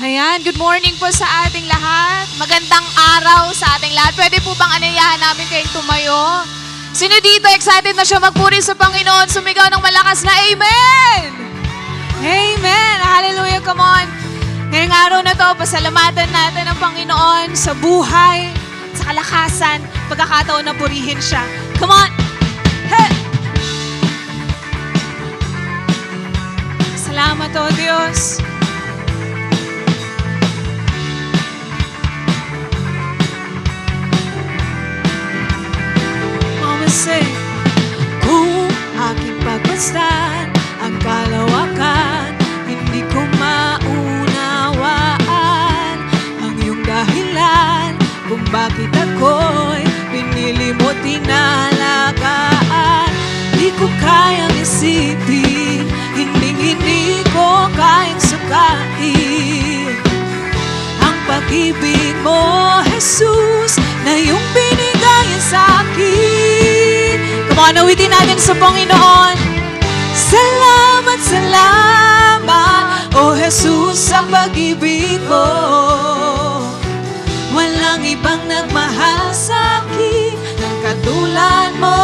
Ayan, good morning po sa ating lahat. Magandang araw sa ating lahat. Pwede po bang anayahan namin kayong tumayo? Sino dito excited na siya magpuri sa Panginoon? Sumigaw ng malakas na Amen! Amen! Hallelujah, come on! Ngayong araw na to, pasalamatan natin ang Panginoon sa buhay, sa kalakasan, pagkakataon na purihin siya. Come on! Hey! Salamat o Diyos. Kung aking pagmasdan ang kalawakan, hindi ko maunawaan ang iyong dahilan kung bakit ako'y pinili mo tinalagaan. Di ko kayang isipin, hindi ko kayang sukatin ang pag-ibig mo, Jesus, na iyong binigay sa akin. Come on, awitin natin sa Panginoon. Salamat, salamat, O Jesus, sa pag-ibig mo. Walang ibang nagmahal sa akin ng katulad mo.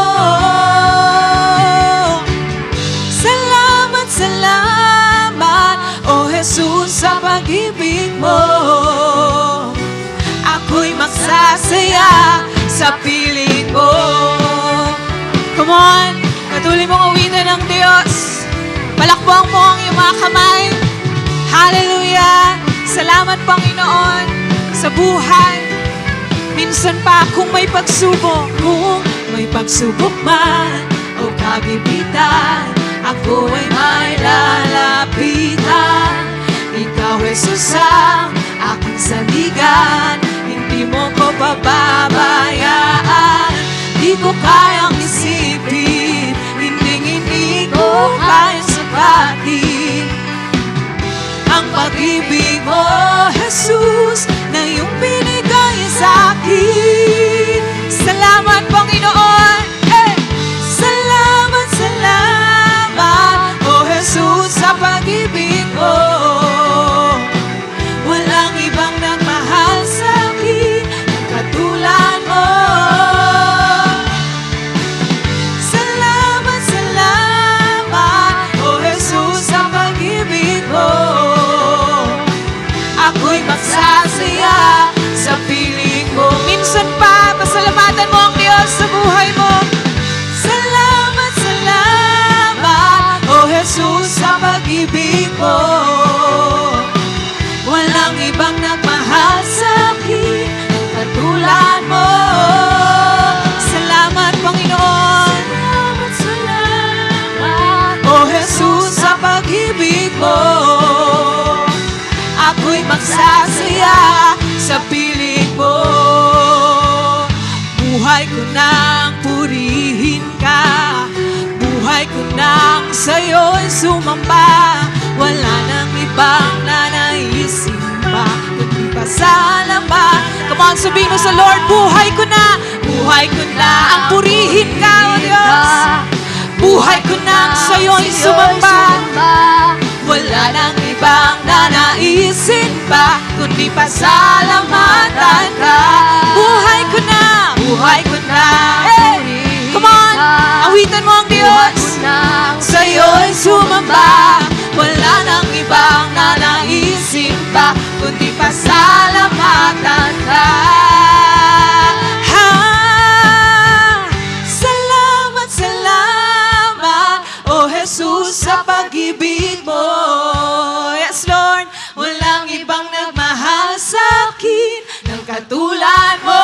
Salamat, salamat, O Jesus, sa pag-ibig mo. Ako'y magsasaya sa piling mo. Come on, patuloy mong awitin ng Diyos. Palakbuhan mo ang iyong mga kamay. Hallelujah! Salamat, Panginoon, sa buhay. Minsan pa kung may pagsubok man o kagipitan, ako ay may lalapitan. Ikaw, Jesus, ang aking saligan, hindi mo ko pababayaan. Di ko kayang isipin, hindi ko kayang sapatin ang pag-ibig mo, Jesus, na iyong binigay sa akin. Salamat, Panginoon. Salamat, salamat, O Jesus, sa pag-ibig mo. Walang ibang nagmahal sa akin ng katulad mo. Salamat, salamat, O Jesus, sa pag-ibig mo. Ako'y magsasaya sa piling mo. Minsan pa, pasalamatan mo ang Diyos sa buhay mo. Salamat, salamat, O Jesus, sa pag-ibig mo. Walang ibang nagmahal sa akin ng katulad mo. Salamat, Panginoon. Salamat, salamat, O Jesus, sa pag-ibig mo. Ako'y magsasaya sa piling mo. Buhay ko nang purihin ka, buhay ko nang sa'yo'y sumamba. Wala nang ibang nanaisin pa, kundi pasalamat. Come on, sabihin mo sa Lord, buhay ko na ang purihin ka, O Diyos. Buhay ko nang sa'yo'y sumamba. Wala nang ibang nanaisin pa, kundi pasalamatan ka. Buhay ko na hey! Come on, awitan mo ang Diyos. Sa'yo'y sumamba. Wala nang ibang nanaisin pa, kundi pasalamatan ka. Salamat, salamat, O Jesus, sa pag-ibig mo. Yes, Lord, walang ibang nagmahal sa akin ng katulad mo.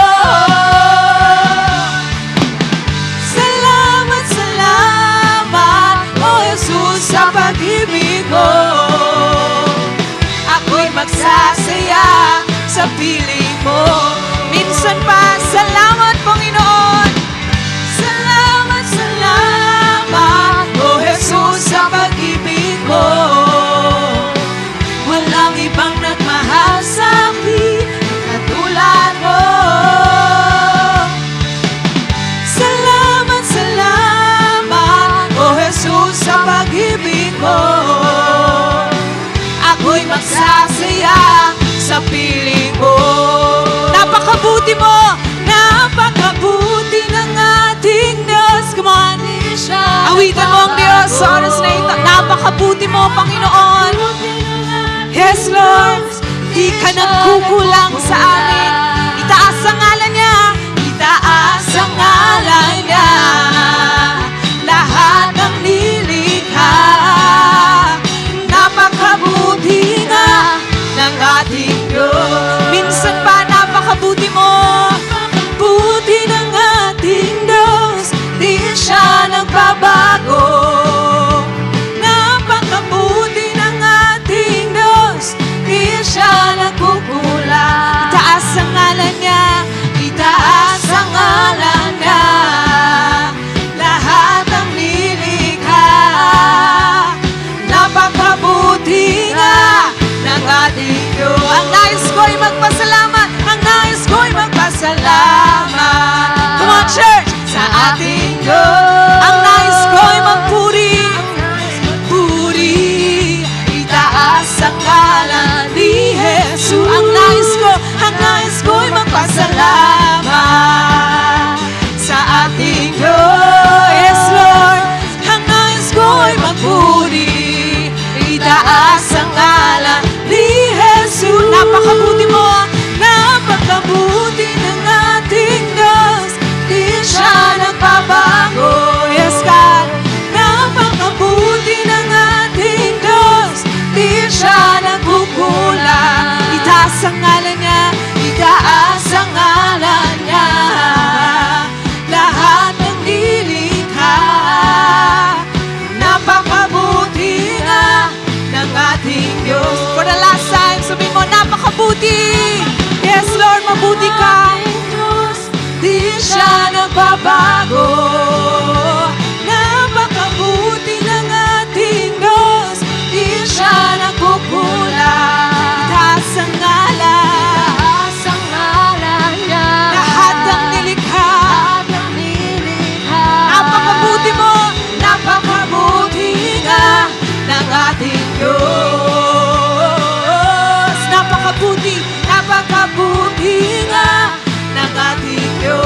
Salamat, salamat, O Jesus, sa pag-ibig mo. Ako'y magsasaya sa piling mo. Minsan pa, salamat, Panginoon. Salamat, salamat, O Jesus, sa pag-ibig mo. Walang ibang nagmahal sa akin katulad mo. Salamat, salamat, O Jesus, sa pag-ibig mo. Ako'y magsasaya Sa oras na ito, napakabuti mo, Panginoon. Yes, Lord. Di ka nagkukulang sa amin. Itaas ang ngalan niya. Itaas ang ngalan niya. Lahat ng nilikha. Napakabuti nga ng ating Diyos. Minsan pa napakabuti mo. Buti ng ating Diyos. Di siya nagbabago. Napakabuti ng ating Diyos. Di siya nagkukulang. Itaas ang ngalan niya. Itaas ang ngalan niya. Lahat ng nilikha. Napakabuti nga ng ating Diyos. Ang nais ko'y magpasalamat. Ang nais ko'y magpasalamat. Come on, church! Sa ating Diyos. Ang nais ko'y magpuri. Puri. Itaas ang ngalan ni Jesus. Ang nais ko'y magpasalamat. Sa ating Diyos. Yes, Lord. Ang nais ko'y magpuri. Itaas ang ngalan ni Jesus. Napakabuti mo. Napakabuti ng ating Diyos. Di siya nagbabago. Yes, God. Napakabuti ng ating Diyos. Di siya nagkukulang. Itaas ang ngalan niya. Itaas ang ngalan niya. Lahat ng nilikha. Napakabuti nga ng ating Diyos. For the last time, sabihin mo, napakabuti. Yes, Lord, mabuti ka. Di siya nagbabago. Napakabuti ng ating Diyos. Di siya nagkukulang. Itaas ang ngalan. Taas ang ngalan niya. Lahat ng nilikha. Lahat ng nilikha. Napakabuti mo. Napakabuti nga ng ating Diyos. Napakabuti. Napakabuti nga ng ating Diyos.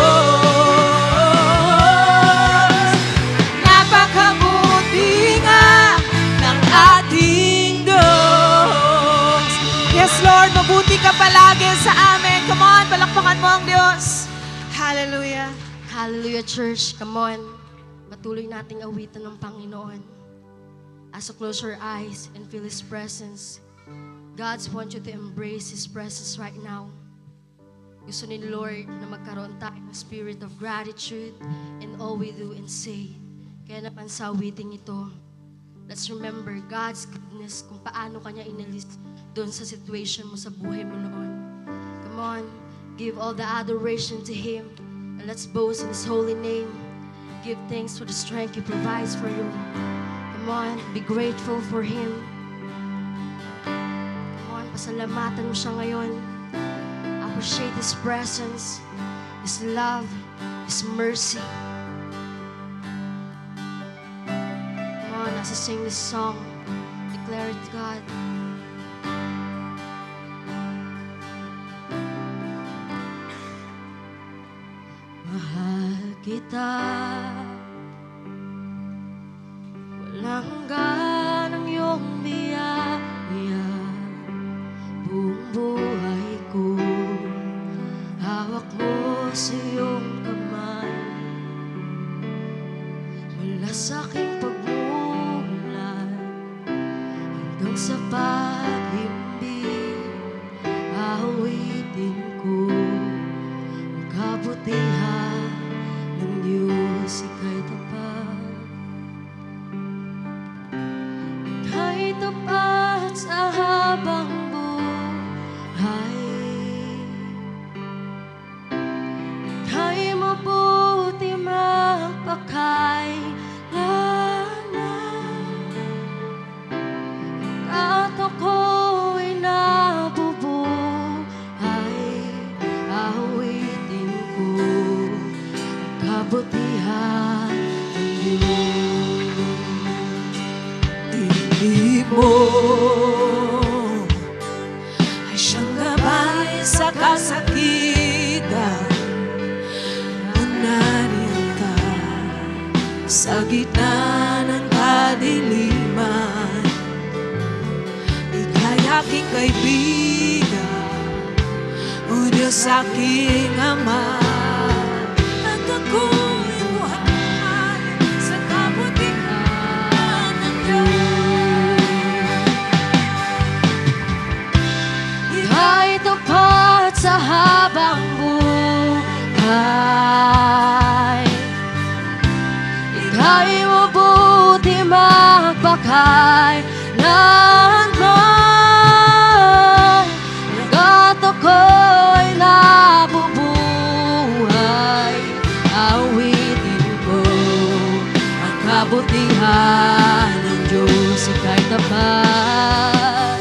Napakabuti nga ng ating Diyos. Yes, Lord, mabuti ka palagi sa amin. Come on, palakpakan mo ang Diyos. Hallelujah. Hallelujah, church. Come on. Patuloy nating awitan ng Panginoon. As you close your eyes and feel His presence, God wants you to embrace His presence right now. Gusto ni Lord na magkaroon tayo ng spirit of gratitude in all we do and say. Kaya naman sa awiting ito, let's remember God's goodness kung paano Kanya inalis doon sa situation mo sa buhay mo noon. Come on, give all the adoration to Him and let's boast in His holy name. Give thanks for the strength He provides for you. Come on, be grateful for Him. Come on, pasalamatan mo siya ngayon. Appreciate His presence, His love, His mercy. Come on, as I sing this song, declare it to God. Mahal kita, walang hanggan ang iyong biyaya. Buong buhay ko, hawak mo sa iyong kamay. Mula sa aking pagmulan hanggang sa pag-ibig, awitin ko ang kabutihan ng Diyos, ika'y tapat. Ika'y tapat sa habang buhay. Ika'y mabuti magpakailanman. At ako'y nabubuhay, awitin ko ang kabutihan ng Diyos. Ibig mo ay siyang gabay sa kasakitan. Nariyan ka sa gitna ng kadiliman. sa aking Ama. At ako'y buhay sa kabutihan ng Diyos. Ika'y tapat sa habang buhay. Ika'y mabuti magpakay lanman. Hanggat ako'y nabubuhay, awitin ko ang kabutihan ng Diyos. Ika'y tapat.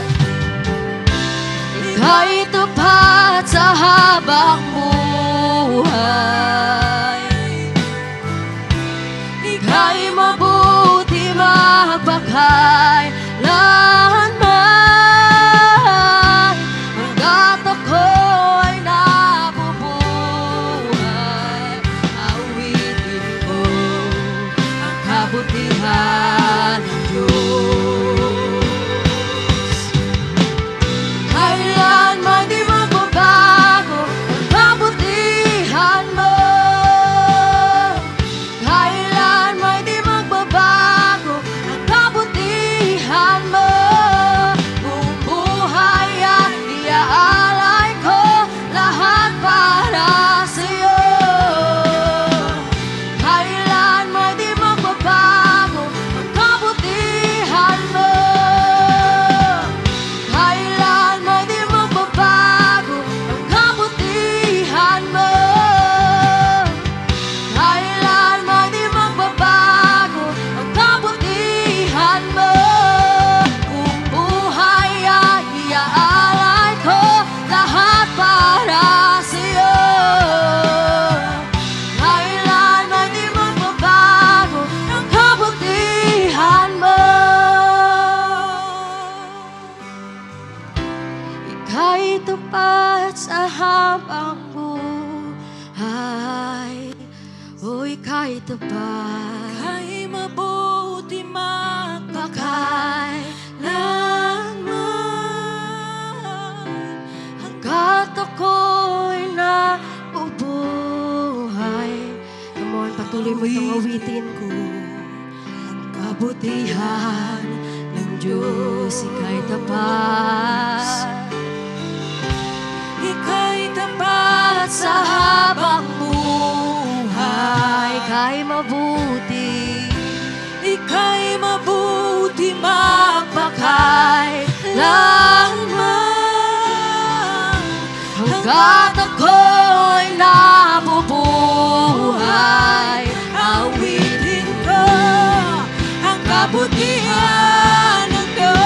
Ika'y tapat sa habang buhay. Ika'y mabuti magpakay lanman. Hanggat ako'y nabubuhay, awitin ko ang kabutihan ng Diyos. Kailanman di magbabago ang kabutihan mo. Kailanman di magbabago ang kabutihan mo. Buong buhay ay iaalay ko lahat para sa'yo. Kailanman di magbabago ang kabutihan mo. Kailanman di magbabago ang kabutihan mo. Kailanman di magbabago ang kabutihan mo. Kung buhay ay iaalay ko lahat para sa'yo. Kailanman di magbabago ang kabutihan mo. Ika'y tapat sa habang buhay. O ika'y tapat. Ika'y mabuti magpakay Kailanman hanggat ako'y nabubuhay. Come on, patuloy mo itong awitin ko. Ang kabutihan ng Diyos, ika'y tapat. Ika'y tapat sa habang buhay. Ika'y mabuti Ika'y mabuti magpakay lanman. Hanggat ako'y nabubuhay, awitin ko ang kabutihan ng Diyos.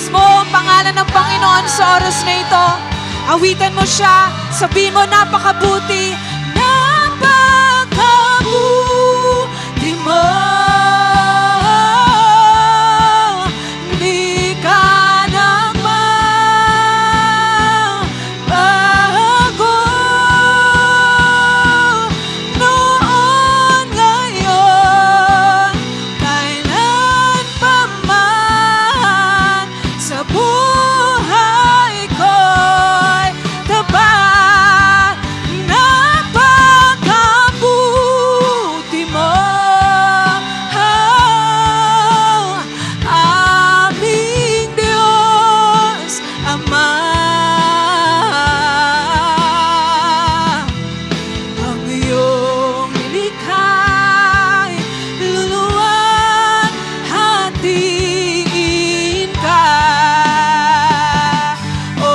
i-praise mo ang pangalan ng Panginoon sa oras na ito. Awitan mo siya. Sabihin mo, napakabuti. Napakabuti mo. Di ka nagbabago. Noon, ngayon, kailan pa man sa buhay ko'y tapat. Napakabuti mo, aming Diyos Ama. Ang iyong nilikha'y luluwalhatiin ka. O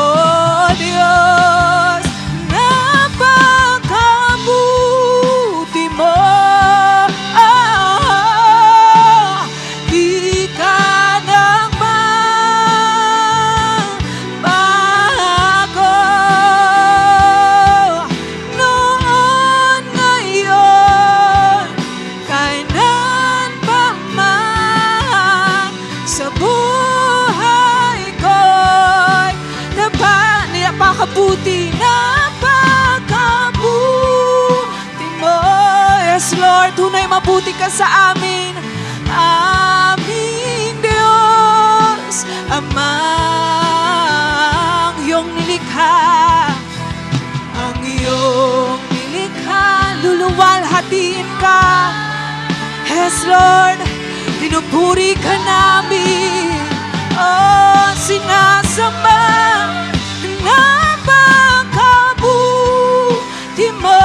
Diyos, napakabuti mo. Di ka nagbabago. Noon, ngayon, kailan pa man sa buhay ko'y napakabuti, napakabuti mo. Yes, Lord, tunay mabuti ka sa amin. Aming Diyos Ama, ang iyong nilikha, ang iyong nilikha, luluwalhatiin ka. Yes, Lord, pinupuri ka namin. Oh, sinasamba, napakabuti mo.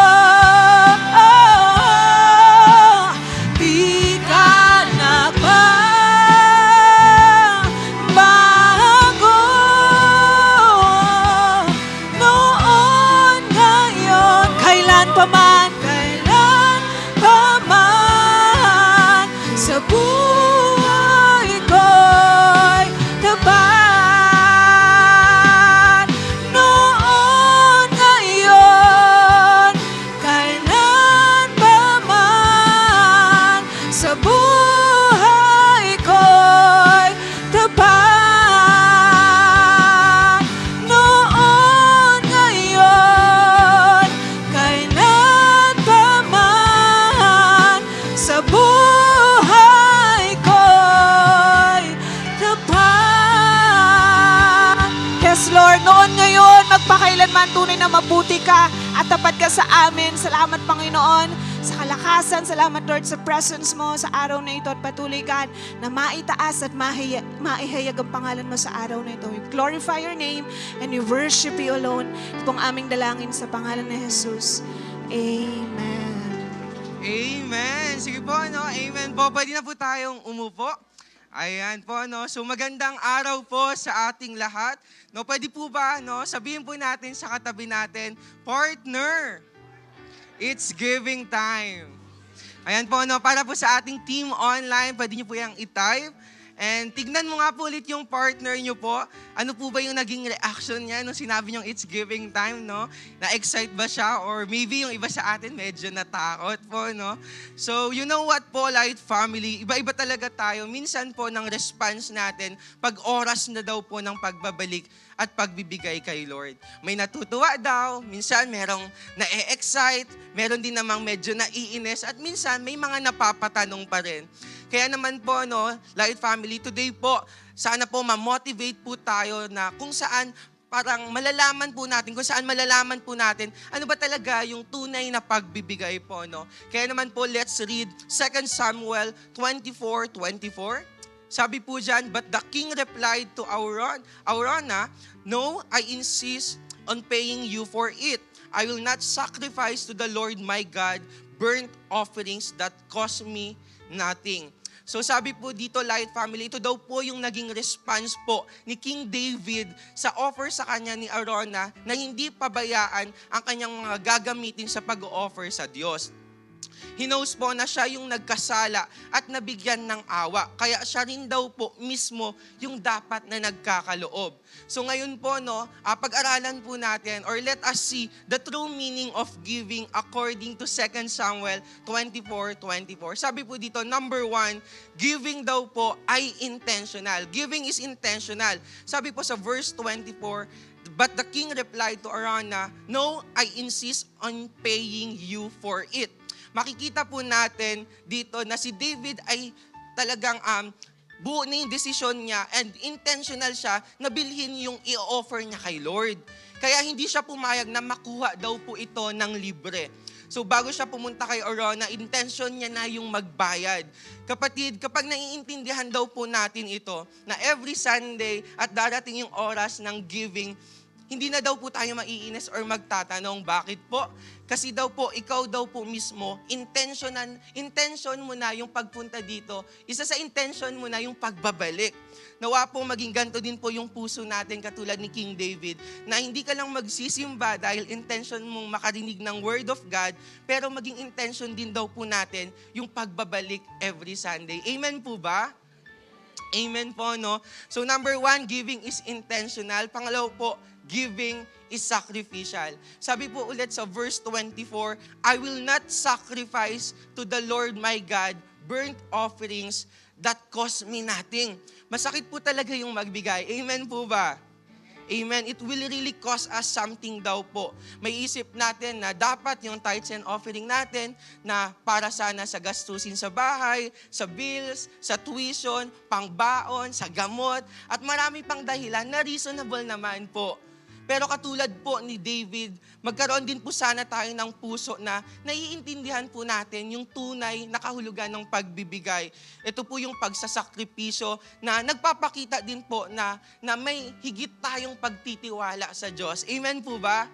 Di ka nagbabago. Noon, ngayon, kailan pa man sa buhay ko'y tapat. Noon, ngayon, kailan pa man sa buhay ko'y tapat. Noon, ngayon, kailan pa man sa buhay ko'y tapat. Yes, Lord, noon, ngayon, magpakailanman tunay na mabuti ka at tapat ka sa amin. Salamat, Panginoon, sa kalakasan. Salamat, Lord, sa presence mo sa araw na ito at patuloy, God, na maitaas at maihayag ang pangalan mo sa araw na ito. We glorify your name and we worship you alone. Ito pong aming dalangin sa pangalan ni Jesus. Amen. Amen. Sige po, no? Amen po. Pwede na po tayong umupo. Ayan po, no? So magandang araw po sa ating lahat. No, pwede po ba, no? Sabihin po natin sa katabi natin, partner, it's giving time. Ayan po, no? Para po sa ating team online, pwede niyo po yung i-type. And tignan mo nga po ulit yung partner niyo po. Ano po ba yung naging reaction niya nung sinabi niyong it's giving time, no? Na-excite ba siya? Or maybe yung iba sa atin medyo natakot po, no? So, you know what po, Light Family? Iba-iba talaga tayo. Minsan po ng response natin, pag oras na daw po ng pagbabalik at pagbibigay kay Lord. May natutuwa daw, minsan merong na-excite, meron din namang medyo naiinis, at minsan may mga napapatanong pa rin. Kaya naman po, no, Light Family, today po, sana po ma-motivate po tayo na kung saan parang malalaman po natin, kung saan malalaman po natin ano ba talaga yung tunay na pagbibigay po, no? Kaya naman po, let's read 2 Samuel 24:24. Sabi po dyan, but the king replied to Araunah, no, I insist on paying you for it. I will not sacrifice to the Lord my God burnt offerings that cost me nothing. So sabi po dito, Light Family, ito daw po yung naging response po ni King David sa offer sa kanya ni Araunah na hindi pabayaan ang kanyang mga gagamitin sa pag-offer sa Diyos. He knows po na siya yung nagkasala at nabigyan ng awa. Kaya siya rin daw po mismo yung dapat na nagkakaloob. So ngayon po, pag-aralan po natin or let us see the true meaning of giving according to 2 Samuel 24:24. Sabi po dito, number 1, giving daw po ay intentional. Giving is intentional. Sabi po sa verse 24, but the king replied to Araunah, "No, I insist on paying you for it." Makikita po natin dito na si David ay talagang buo na yung desisyon niya and intentional siya na bilhin yung i-offer niya kay Lord. Kaya hindi siya pumayag na makuha daw po ito ng libre. So bago siya pumunta kay Araunah, intention niya na yung magbayad. Kapatid, kapag naiintindihan daw po natin ito, na every Sunday at darating yung oras ng giving, hindi na daw po tayo maiinis or magtatanong, bakit po? Kasi daw po, ikaw daw po mismo, intention mo na yung pagpunta dito. Isa sa intention mo na yung pagbabalik. Nawa po maging ganito din po yung puso natin katulad ni King David, na hindi ka lang magsisimba dahil intention mong makarinig ng Word of God, pero maging intention din daw po natin yung pagbabalik every Sunday. Amen po ba? Amen po, no? So number 1, giving is intentional. Pangalawa po, giving is sacrificial. Sabi po ulit sa verse 24, I will not sacrifice to the Lord my God burnt offerings that cost me nothing. Masakit po talaga yung magbigay. Amen po ba? Amen. It will really cost us something daw po. May isip natin na dapat yung tithes and offering natin na para sana sa gastusin sa bahay, sa bills, sa tuition, pangbaon, sa gamot, at marami pang dahilan na reasonable naman po. Pero katulad po ni David, magkaroon din po sana tayo ng puso na naiintindihan po natin yung tunay na kahulugan ng pagbibigay. Ito po yung pagsasakripisyo na nagpapakita din po na may higit tayong pagtitiwala sa Diyos. Amen po ba?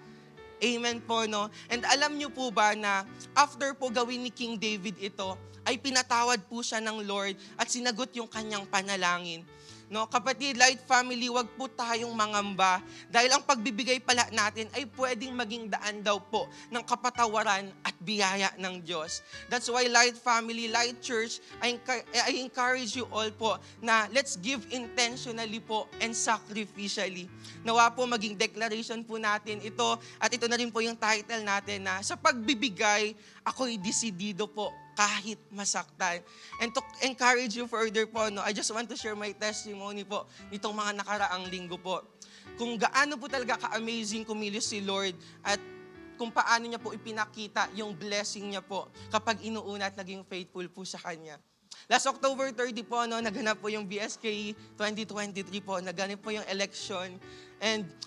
Amen po, no? And alam niyo po ba na after po gawin ni King David ito, ay pinatawad po siya ng Lord at sinagot yung kanyang panalangin. No, kapatid, Light Family, wag po tayong mangamba dahil ang pagbibigay pala natin ay pwedeng maging daan daw po ng kapatawaran at biyaya ng Diyos. That's why Light Family, Light Church, I encourage you all po na let's give intentionally po and sacrificially. Nawa po maging declaration po natin ito at ito na rin po yung title natin na sa pagbibigay, ako'y desidido po kahit masaktan. And to encourage you further po, I just want to share my testimony po nitong mga nakaraang linggo po. Kung gaano po talaga ka-amazing kumilos si Lord at kung paano niya po ipinakita yung blessing niya po kapag inuuna at naging faithful po sa Kanya. Last October 30 po, naganap po yung BSK 2023 po, naganap po yung election.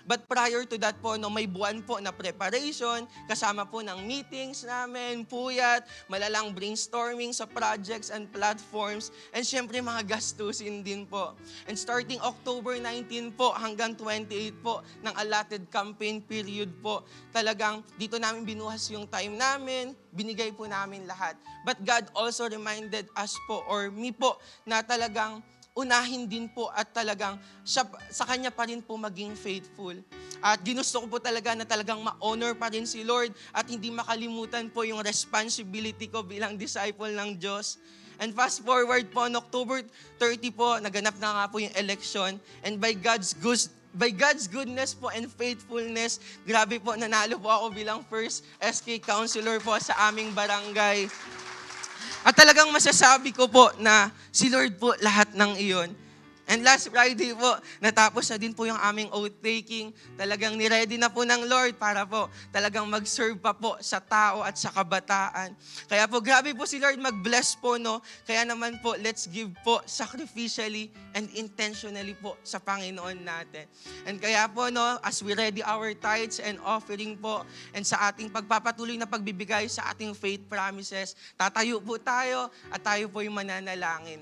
But prior to that po, may buwan po na preparation, kasama po ng meetings namin, puyat, malalang brainstorming sa projects and platforms, and syempre mga gastusin din po. And starting October 19 po hanggang 28 po ng allotted campaign period po, talagang dito namin binuhas yung time namin, binigay po namin lahat. But God also reminded us po, or me po, na talagang unahin din po at talagang siya, sa Kanya pa rin po maging faithful. At ginusto ko po talaga na talagang ma-honor pa rin si Lord at hindi makalimutan po yung responsibility ko bilang disciple ng Diyos. And fast forward po, on October 30 po, naganap na nga po yung election. And by God's goodness po and faithfulness, grabe po, nanalo po ako bilang first SK counselor po sa aming barangay. At talagang masasabi ko po na si Lord po lahat ng iyon. And last Friday po, natapos na din po yung aming oath-taking. Talagang niready na po ng Lord para po talagang mag-serve pa po sa tao at sa kabataan. Kaya po, grabe po si Lord mag-bless po, Kaya naman po, let's give po sacrificially and intentionally po sa Panginoon natin. And kaya po, as we ready our tithes and offering po, and sa ating pagpapatuloy na pagbibigay sa ating faith promises, tatayo po tayo at tayo po yung mananalangin.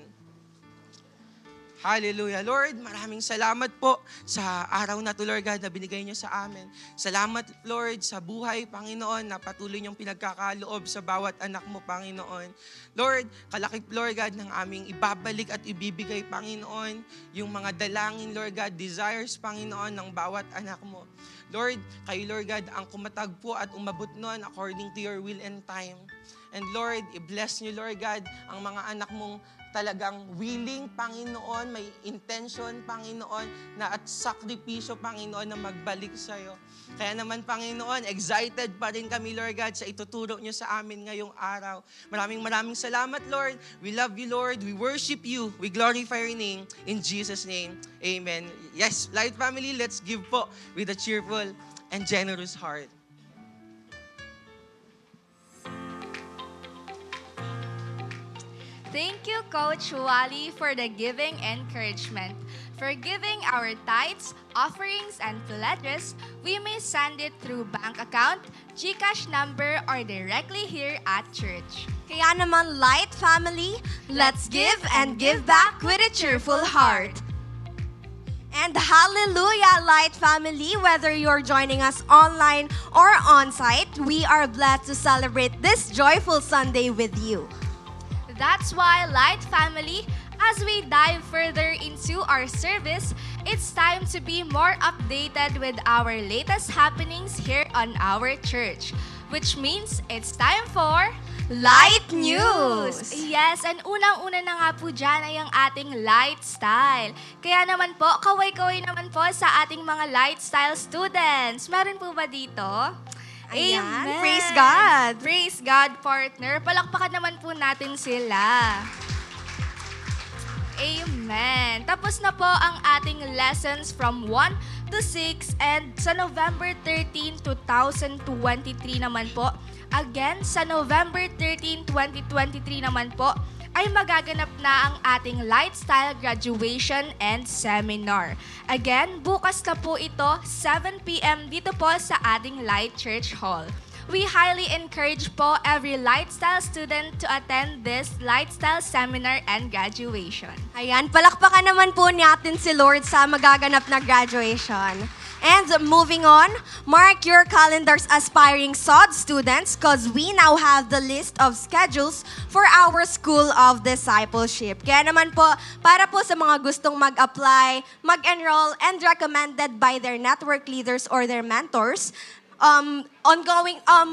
Hallelujah. Lord, maraming salamat po sa araw na to, Lord God, na binigay niyo sa amin. Salamat, Lord, sa buhay, Panginoon, na patuloy niyong pinagkakaloob sa bawat anak mo, Panginoon. Lord, kalakip, Lord God, ng aming ibabalik at ibibigay, Panginoon, yung mga dalangin, Lord God, desires, Panginoon, ng bawat anak mo. Lord, kayo, Lord God, ang kumatagpo at umabot noon according to your will and time. And Lord, i-bless niyo, Lord God, ang mga anak mong talagang willing, Panginoon, may intention, Panginoon, na at sakripisyo, Panginoon, na magbalik sa'yo. Kaya naman, Panginoon, excited pa rin kami, Lord God, sa ituturo niyo sa amin ngayong araw. Maraming salamat, Lord. We love you, Lord. We worship you. We glorify your name. In Jesus' name, amen. Yes, Light Family, let's give po with a cheerful and generous heart. Thank you, Coach Wally, for the giving encouragement. For giving our tithes, offerings, and pledges, we may send it through bank account, GCash number, or directly here at church. Kaya naman, Light Family, let's give and give back with a cheerful heart. And hallelujah, Light Family, whether you're joining us online or on-site, we are blessed to celebrate this joyful Sunday with you. That's why, Light Family, as we dive further into our service, it's time to be more updated with our latest happenings here on our church. Which means it's time for Light News! Yes, and unang-una na nga po dyan ay ang ating lifestyle. Kaya naman po, kaway-kaway naman po sa ating mga lifestyle students. Meron po ba dito? Ayan, Amen. praise God. Praise God, partner. Palakpakan naman po natin sila. Amen. Tapos na po ang ating lessons from 1 to 6 and sa November 13, 2023 naman po. Again, sa November 13, 2023 naman po, ay magaganap na ang ating Lifestyle Graduation and Seminar. Again, bukas na po ito, 7 p.m. dito po sa ating Light Church Hall. We highly encourage po every Lifestyle student to attend this Lifestyle Seminar and Graduation. Ayan, palakpakan naman po natin si Lord sa magaganap na graduation. And moving on, mark your calendars, aspiring SOD students, because we now have the list of schedules for our School of Discipleship. Kaya naman po, para po sa mga gustong mag-apply, mag-enroll, and recommended by their network leaders or their mentors,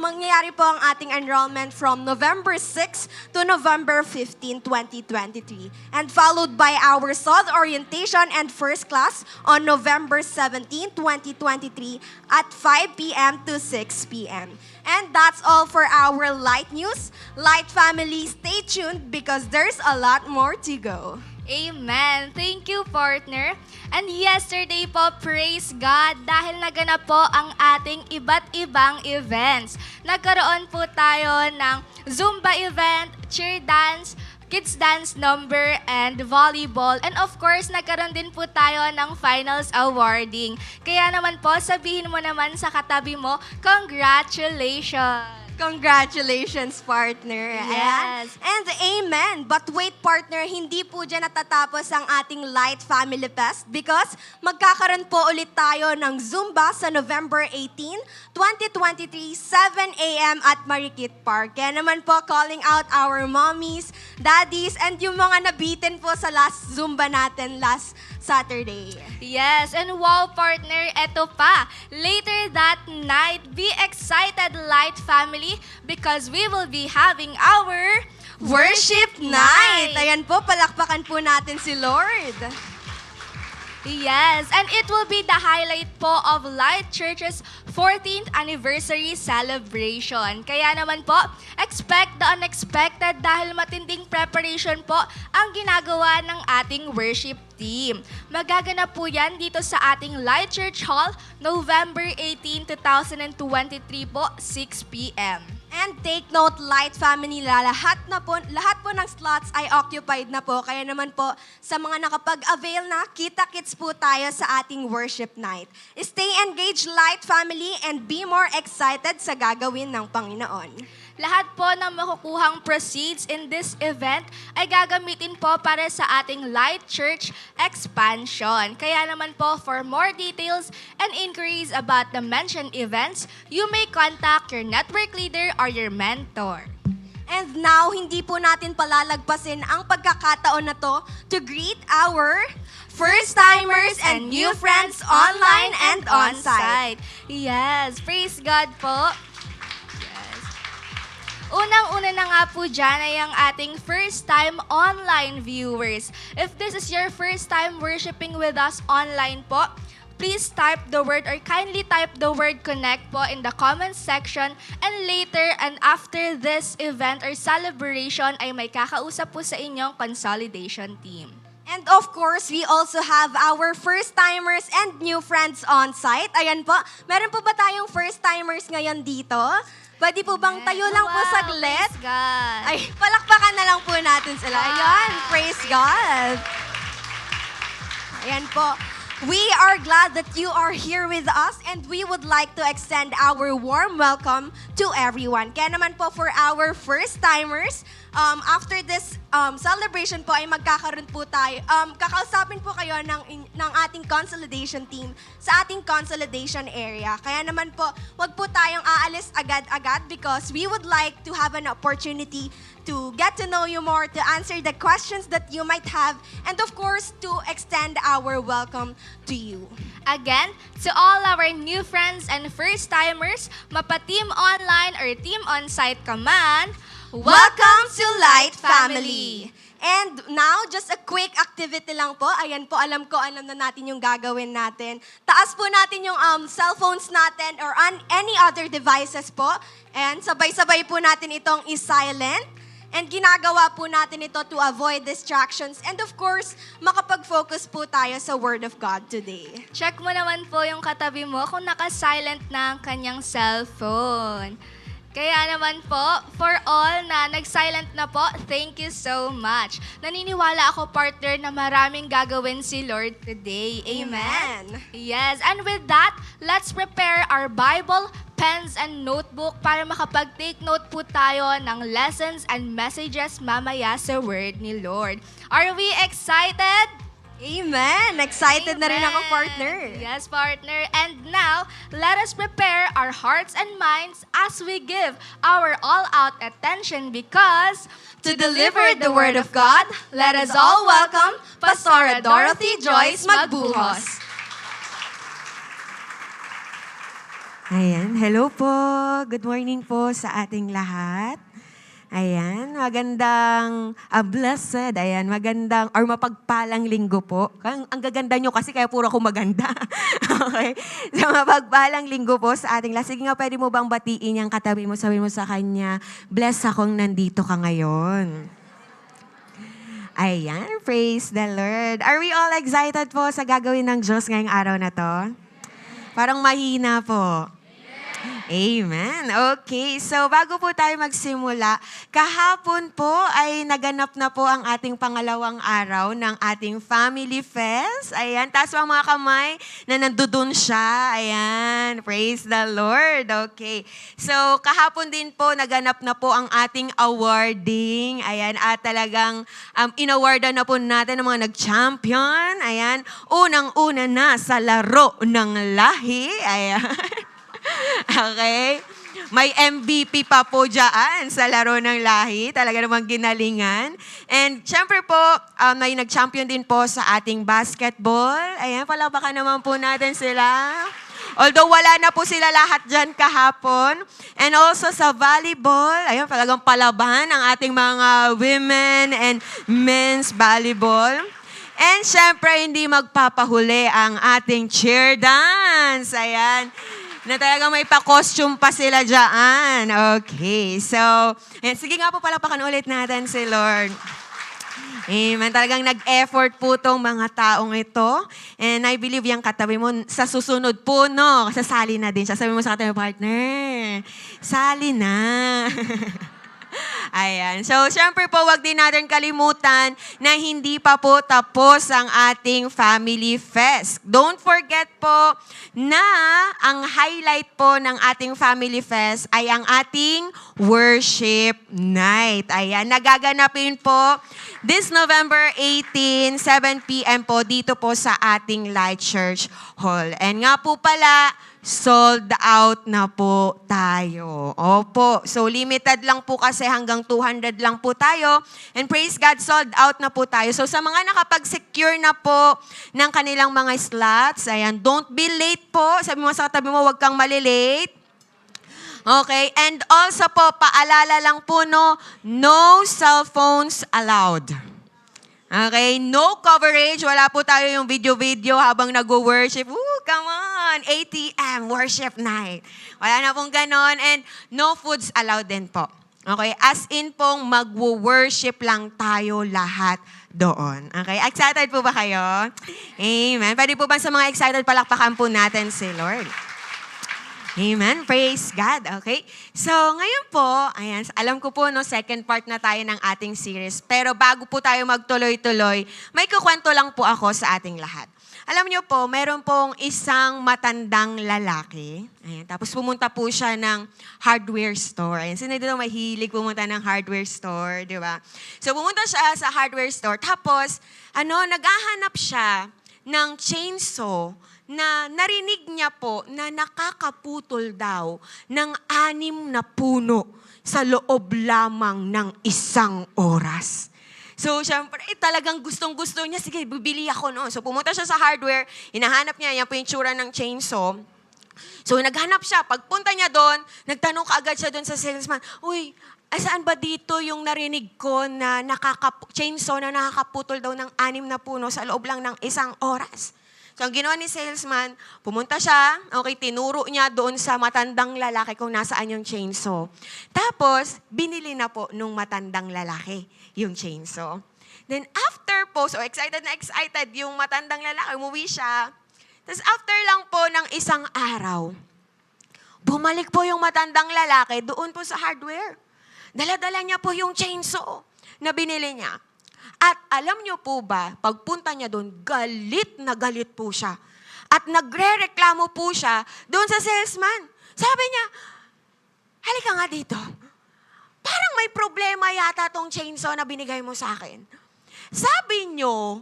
mangyayari po ang ating enrollment from November 6 to November 15, 2023. And followed by our SOD orientation and first class on November 17, 2023 at 5 p.m. to 6 p.m. And that's all for our Light News. Light Family, stay tuned because there's a lot more to go. Amen. Thank you, partner. And yesterday po, praise God, dahil naganap po ang ating iba't ibang events. Nagkaroon po tayo ng Zumba event, cheer dance, kids dance number, and volleyball. And of course, nagkaroon din po tayo ng finals awarding. Kaya naman po, sabihin mo naman sa katabi mo, congratulations! Congratulations, partner. Yes. And amen. But wait, partner, hindi po dyan natatapos ang ating Light Family Fest because magkakaroon po ulit tayo ng Zumba sa November 18, 2023, 7 a.m. at Marikit Park. Kaya naman po, calling out our mommies, daddies, and yung mga nabitin po sa last Zumba natin last Saturday. Yes, and wow, partner, eto pa. Later that night, be excited, Light Family, because we will be having our Worship Night! Ayan po, palakpakan po natin si Lord. Yes, and it will be the highlight po of Light Church's 14th anniversary celebration. Kaya naman po, expect the unexpected dahil matinding preparation po ang ginagawa ng ating worship team. Magaganap po yan dito sa ating Light Church Hall, November 18, 2023 po, 6 p.m. And take note, Light Family, lahat po ng slots ay occupied na po. Kaya naman po, sa mga nakapag-avail na, kita-kits po tayo sa ating worship night. Stay engaged, Light Family, and be more excited sa gagawin ng Panginoon. Lahat po ng makukuhang proceeds in this event ay gagamitin po para sa ating Light Church expansion. Kaya naman po, for more details and inquiries about the mentioned events, you may contact your network leader or your mentor. And now, hindi po natin palalagpasin ang pagkakataon na to greet our first-timers and new friends online and on-site. Yes, praise God po. Yes. Unang-una na nga po dyan ay ang ating first-time online viewers. If this is your first time worshiping with us online po, please type the word or kindly type the word connect po in the comment section, and later and after this event or celebration ay may kakausap po sa inyong consolidation team. And of course, we also have our first-timers and new friends on site. Ayan po, meron po ba tayong first-timers ngayon dito? Pwede po bang tayo lang po saglit? Praise God. Ay, palakpakan na lang po natin sila. Ayan, praise God. Ayan po. We are glad that you are here with us, and we would like to extend our warm welcome to everyone. Kaya naman po for our first-timers, after this celebration po ay magkakaroon po tayo, kakausapin po kayo ng ating consolidation team sa ating consolidation area. Kaya naman po, wag po tayong aalis agad-agad because we would like to have an opportunity to get to know you more, to answer the questions that you might have, and of course, to extend our welcome to you. Again, to all our new friends and first-timers, mapa-team online or team on-site ka man, Welcome to Light Family! And now, just a quick activity lang po. Ayan po, alam na natin yung gagawin natin. Taas po natin yung cellphones natin or on any other devices po. And sabay-sabay po natin itong i-silent. And ginagawa po natin ito to avoid distractions. And of course, makapag-focus po tayo sa Word of God today. check mo naman po yung katabi mo kung naka-silent na ang kanyang cellphone. Kaya naman po, for all na nag-silent na po, thank you so much. Naniniwala ako, partner, na maraming gagawin si Lord today. Amen? Yes, and with that, let's prepare our Bible, pens, and notebook para makapag-take note po tayo ng lessons and messages mamaya sa Word ni Lord. Are we excited? Amen! Excited na rin ako, Amen. partner. Yes, partner. And now, let us prepare our hearts and minds as we give our all-out attention because To deliver the Word of God, let us all welcome Pastora Dorothy Joyce Magbuhos. Ayan, hello po. Good morning po sa ating lahat. Ayan, magandang, blessed, ayan, magandang, or mapagpalang linggo po. Ang gaganda nyo kasi kaya puro ako maganda. Okay? So, mapagpalang linggo po sa ating lahat. Sige nga, pwede mo bang batiin yung katabi mo, sabihin mo sa kanya, bless akong nandito ka ngayon. Ayan, praise the Lord. Are we all excited po sa gagawin ng Diyos ngayong araw na to? Parang mahina po. Amen. Okay, so bago po tayo magsimula, kahapon po ay naganap na po ang ating pangalawang araw ng ating Family Fest. Ayan, taas po ang mga kamay na nandudun siya. Ayan, praise the Lord. Okay, so kahapon din po naganap na po ang ating awarding. Ayan, at talagang inawardan na po natin ang mga nag-champion. Ayan, unang-una na sa laro ng lahi. Ayan. Okay? May MVP pa po dyan sa laro ng lahi. Talaga namang ginalingan. And syempre po, may nag-champion din po sa ating basketball. Ayan, palabakan naman po natin sila. Although wala na po sila lahat dyan kahapon. And also sa volleyball, ayan, talagang palaban ang ating mga women and men's volleyball. And syempre, hindi magpapahuli ang ating cheer dance. Ayan. Na talagang may pa-costume pa sila dyan. Okay, so, ayan, sige nga po palapakan ulit natin si Lord. Amen. Talagang nag-effort po tong mga taong ito. And I believe yung katabi mo, sa susunod po, no, sasali na din siya. Sabi mo sa katabi mo, partner, sali na. Ayan. So, syempre po, wag din natin kalimutan na hindi pa po tapos ang ating Family Fest. Don't forget po na ang highlight po ng ating Family Fest ay ang ating Worship Night. Ayan. Nagaganapin po this November 18, 7 p.m. po dito po sa ating Light Church Hall. And nga po pala, sold out na po tayo. Opo. So, limited lang po kasi hanggang 200 lang po tayo. And praise God, sold out na po tayo. So, sa mga nakapag-secure na po ng kanilang mga slots, ayan, don't be late po. Sabi mo sa katabi mo, huwag kang malilate. Okay, and also po, paalala lang po, no cell phones allowed. Okay, no coverage. Wala po tayo yung video-video habang nag-worship. Come on! ATM, worship night. Wala na pong ganon. And no foods allowed din po. Okay, as in pong mag-worship lang tayo lahat doon. Okay, excited po ba kayo? Amen. Pwede po ba sa mga excited, palakpakan po natin si Lord. Amen. Praise God. Okay. So, ngayon po, ayan, alam ko po, second part na tayo ng ating series. Pero bago po tayo magtuloy-tuloy, may kukwento lang po ako sa ating lahat. Alam niyo po, meron pong isang matandang lalaki. Ayan, tapos pumunta po siya ng hardware store. Ayan, sino dito mahilig pumunta ng hardware store, di ba? So, pumunta siya sa hardware store. Tapos, naghahanap siya ng chainsaw na narinig niya po na nakakaputol daw ng 6 na puno sa loob lamang ng 1 oras. So, syempre, talagang gustong-gusto niya. Sige, bibili ako noon. So, pumunta siya sa hardware. Hinahanap niya, yan po yung tsura ng chainsaw. So, naghanap siya. Pagpunta niya doon, nagtanong kaagad siya doon sa salesman, uy, saan ba dito yung narinig ko na chainsaw na nakakaputol daw ng 6 na puno sa loob lang ng 1 oras? So, ang ginawa ni salesman, pumunta siya, okay, tinuro niya doon sa matandang lalaki kung nasaan yung chainsaw. Tapos, binili na po nung matandang lalaki yung chainsaw. Then, after po, so excited na excited yung matandang lalaki, umuwi siya. Tapos, after lang po ng 1 araw, bumalik po yung matandang lalaki doon po sa hardware. Dala-dala niya po yung chainsaw na binili niya. At alam niyo po ba, pagpunta niya doon, galit na galit po siya. At nagre-reklamo po siya doon sa salesman. Sabi niya, halika nga dito. Parang may problema yata tong chainsaw na binigay mo sa akin. Sabi niyo,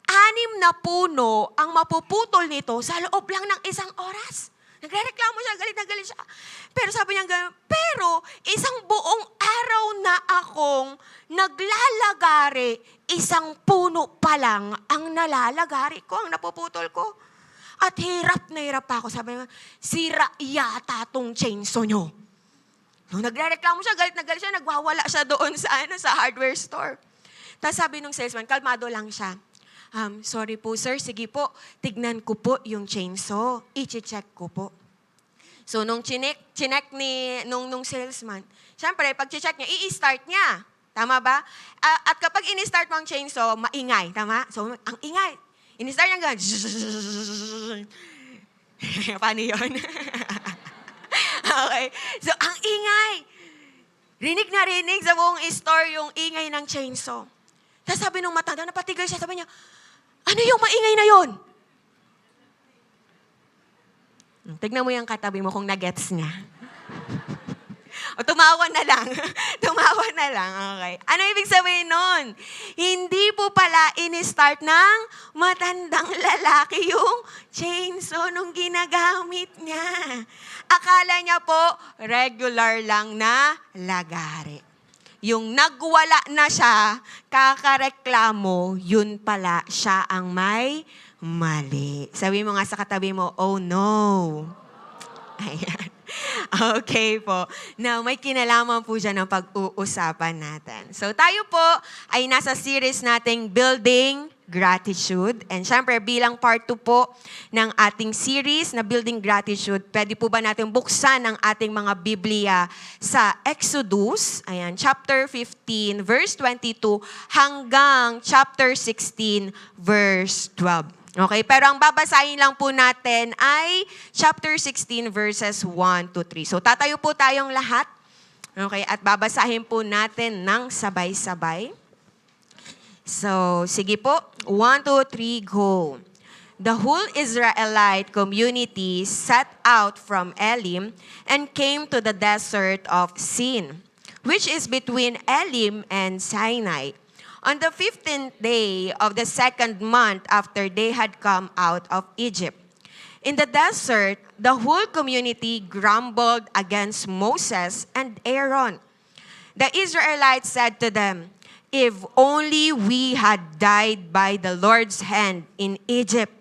6 na puno ang mapuputol nito sa loob lang ng 1 oras. Nagre-reklamo siya, galit na galit siya. Pero sabi niya gano'n, pero 1 buong araw na akong naglalagari, 1 puno pa lang ang nalalagari ko, ang napuputol ko. At hirap na hirap pa ako. Sabi niya, sira yata tong chainsaw nyo. Nung nagre-reklamo siya, galit na galit siya, nagwawala siya doon sa hardware store. Tapos sabi nung salesman, kalmado lang siya. Sorry po sir, sige po, tignan ko po yung chainsaw, i-check ko po. So nung chinek nung salesman, syempre pag check niya, i-start niya. Tama ba? At kapag in-start mo ang chainsaw, maingay, tama? So ang ingay. In-start niya gano'n. Paano yun? Okay. So ang ingay. Rinig na rinig sa buong store yung ingay ng chainsaw. Tapos sabi nung matanda, napatigil siya, sabi niya, ano yung maingay na yon? Tignan mo yung katabi mo kung na-gets niya. O tumawa na lang. Tumawa na lang, okay. Ano ibig sabihin nun? Hindi po pala in-start ng matandang lalaki yung chainsaw nung ginagamit niya. Akala niya po, regular lang na lagari. Yung nagwala na siya, kakareklamo, yun pala siya ang may mali. Sabi mo nga sa katabi mo, oh no. Ayan. Okay po. Now, may kinalaman po dyan ng pag-uusapan natin. So, tayo po ay nasa series nating Building Gratitude. And syempre, bilang part 2 po ng ating series na Building Gratitude, pwede po ba natin buksan ang ating mga Biblia sa Exodus, ayan, chapter 15, verse 22, hanggang chapter 16, verse 12. Okay, pero ang babasahin lang po natin ay chapter 16 verses 1 to 3. So tatayo po tayong lahat. Okay, at babasahin po natin ng sabay-sabay. So, sige po. 1, 2, 3, go. The whole Israelite community set out from Elim and came to the desert of Sin, which is between Elim and Sinai. On the 15th day of the 2nd month after they had come out of Egypt. In the desert, the whole community grumbled against Moses and Aaron. The Israelites said to them, "If only we had died by the Lord's hand in Egypt,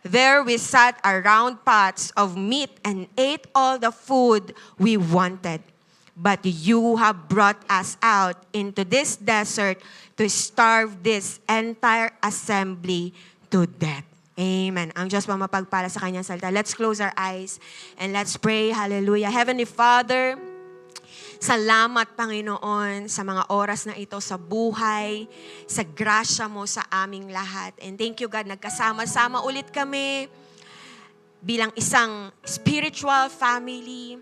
There we sat around pots of meat and ate all the food we wanted. But you have brought us out into this desert to starve this entire assembly to death. Amen. Ang Diyos pa mapagpala sa kanyang salita. Let's close our eyes and let's pray. Hallelujah. Heavenly Father, salamat, Panginoon, sa mga oras na ito sa buhay, sa grasya mo sa aming lahat. And thank you, God, nagkasama-sama ulit kami bilang isang spiritual family.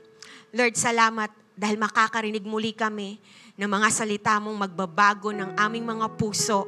Lord, salamat dahil makakarinig muli kami ng mga salita mong magbabago ng aming mga puso,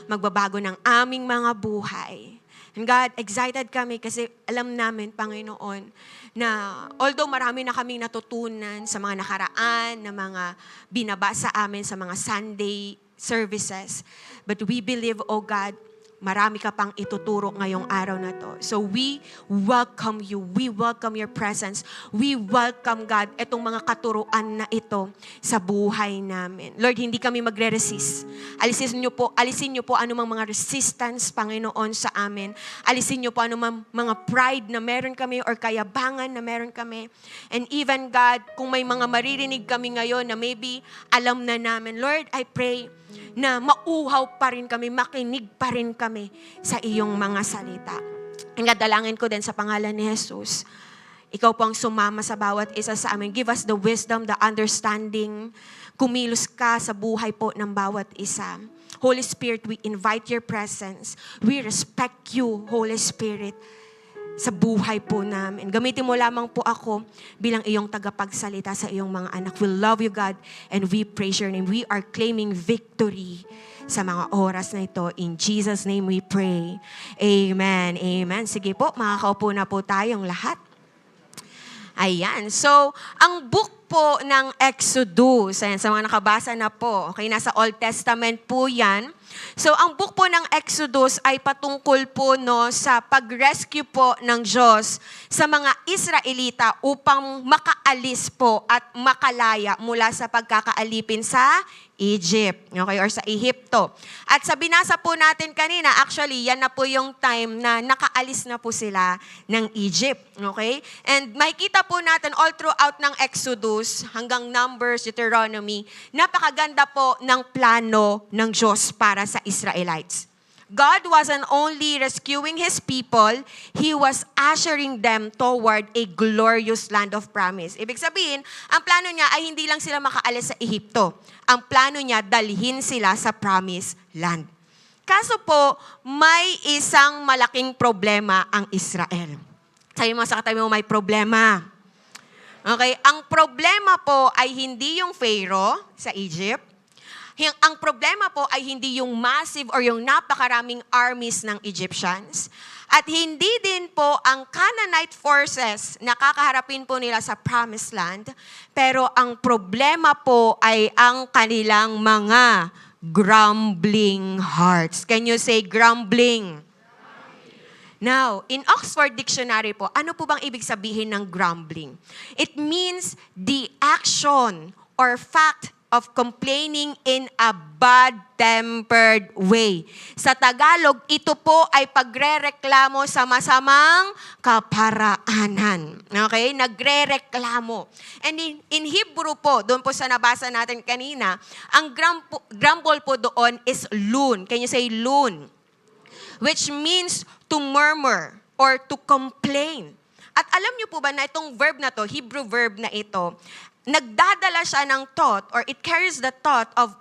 magbabago ng aming mga buhay. And God, excited kami kasi alam namin, Panginoon, na although marami na kaming natutunan sa mga nakaraan, na mga binabasa amin sa mga Sunday services, but we believe, oh God, marami ka pang ituturo ngayong araw na to. So we welcome you. We welcome your presence. We welcome, God, itong mga katuruan na ito sa buhay namin. Lord, hindi kami magre-resist. Alisin niyo po anumang mga resistance, Panginoon, sa amin. Alisin niyo po anumang mga pride na meron kami or kayabangan na meron kami. And even, God, kung may mga maririnig kami ngayon na maybe alam na namin, Lord, I pray na mauhaw pa rin kami, makinig pa rin kami sa iyong mga salita. Ang dalangin ko din sa pangalan ni Jesus, ikaw po ang sumama sa bawat isa sa amin. Give us the wisdom, the understanding. Kumilos ka sa buhay po ng bawat isa. Holy Spirit, we invite your presence. We respect you, Holy Spirit, sa buhay po namin. Gamitin mo lamang po ako bilang iyong tagapagsalita sa iyong mga anak. We love you, God, and we praise your name. We are claiming victory sa mga oras na ito. In Jesus' name we pray. Amen. Amen. Sige po, makakaupo na po tayong lahat. Ayan. So, ang book po ng Exodus, ayan, sa mga nakabasa na po, okay, nasa Old Testament po yan. So, ang book po ng Exodus ay patungkol po sa pag-rescue po ng Diyos sa mga Israelita upang makaalis po at makalaya mula sa pagkakaalipin sa Egypt, okay, or sa Ehipto. At sa binasa po natin kanina, actually, yan na po yung time na nakaalis na po sila ng Egypt, okay? And makikita po natin all throughout ng Exodus hanggang Numbers, Deuteronomy, napakaganda po ng plano ng Diyos para sa Israelites. God wasn't only rescuing His people, He was ushering them toward a glorious land of promise. Ibig sabihin, ang plano niya ay hindi lang sila makaalis sa Ehipto. Ang plano niya, dalhin sila sa promised land. Kaso po, may isang malaking problema ang Israel. Sabi mo sa katabi mo, may problema. Okay, ang problema po ay hindi yung Pharaoh sa Egypt. Ang problema po ay hindi yung massive or yung napakaraming armies ng Egyptians. At hindi din po ang Canaanite forces na kakaharapin po nila sa Promised Land. Pero ang problema po ay ang kanilang mga grumbling hearts. Can you say grumbling? Now, in Oxford Dictionary po, ano po bang ibig sabihin ng grumbling? It means the action or fact of complaining in a bad-tempered way. Sa Tagalog, ito po ay pagrereklamo sa masamang kaparaanan. Okay? Nagrereklamo. And in Hebrew po, doon po sa nabasa natin kanina, ang grumble po doon is loon. Can you say loon? Which means to murmur or to complain. At alam niyo po ba na itong verb na to, Hebrew verb na ito, nagdadala siya ng thought or it carries the thought of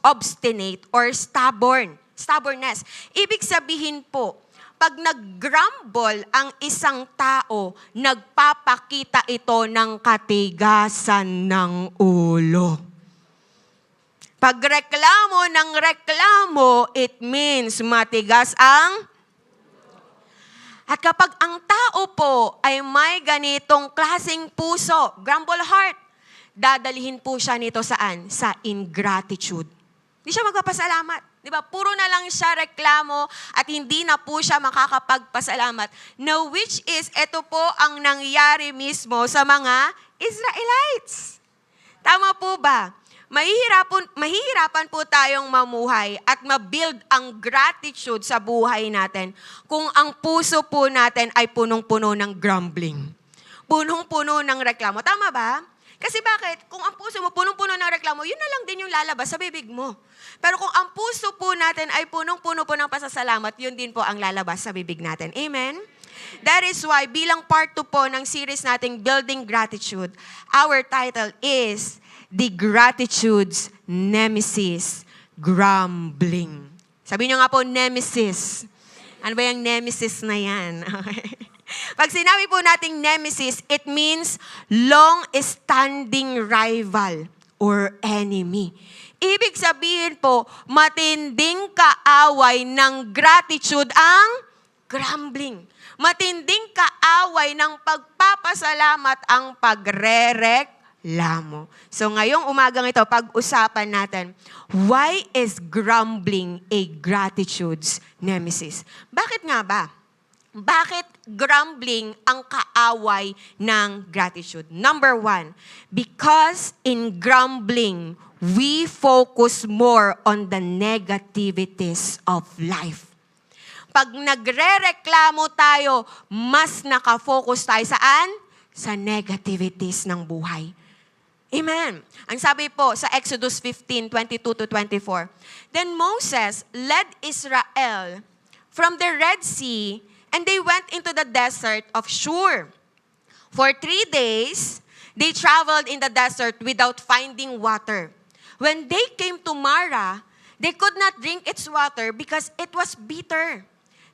obstinate or stubbornness. Ibig sabihin po, pag nag-grumble ang isang tao, nagpapakita ito ng katigasan ng ulo. Pag reklamo ng reklamo, it means matigas ang. At kapag ang tao po ay may ganitong klaseng puso, grumble heart, dadalhin po siya nito saan? Sa ingratitude. Hindi siya magpapasalamat. Di ba? Puro na lang siya reklamo at hindi na po siya makakapagpasalamat. Now, which is, ito po ang nangyari mismo sa mga Israelites. Tama po ba? mahihirapan po tayong mamuhay at ma-build ang gratitude sa buhay natin kung ang puso po natin ay punong-puno ng grumbling. Punong-puno ng reklamo. Tama ba? Kasi bakit? Kung ang puso mo punong-puno ng reklamo, yun na lang din yung lalabas sa bibig mo. Pero kung ang puso po natin ay punong-puno po ng pasasalamat, yun din po ang lalabas sa bibig natin. Amen? That is why, bilang part 2 po ng series nating Building Gratitude, our title is The Gratitude's Nemesis, Grumbling. Sabi nyo nga po, nemesis. Ano ba yung nemesis na yan? Okay. Pag sinabi po nating nemesis, it means long-standing rival or enemy. Ibig sabihin po, matinding kaaway ng gratitude ang grumbling. Matinding kaaway ng pagpapasalamat ang pagrereklamo. So ngayong umagang ito, pag-usapan natin, why is grumbling a gratitude's nemesis? Bakit nga ba? Bakit grumbling ang kaaway ng gratitude? Number 1, because in grumbling, we focus more on the negativities of life. Pag nagre-reklamo tayo, mas nakafocus tayo saan? Sa negativities ng buhay. Amen. Ang sabi po sa Exodus 15:22-24, Then Moses led Israel from the Red Sea, and they went into the desert of Shur. For 3 days, they traveled in the desert without finding water. When they came to Mara, they could not drink its water because it was bitter.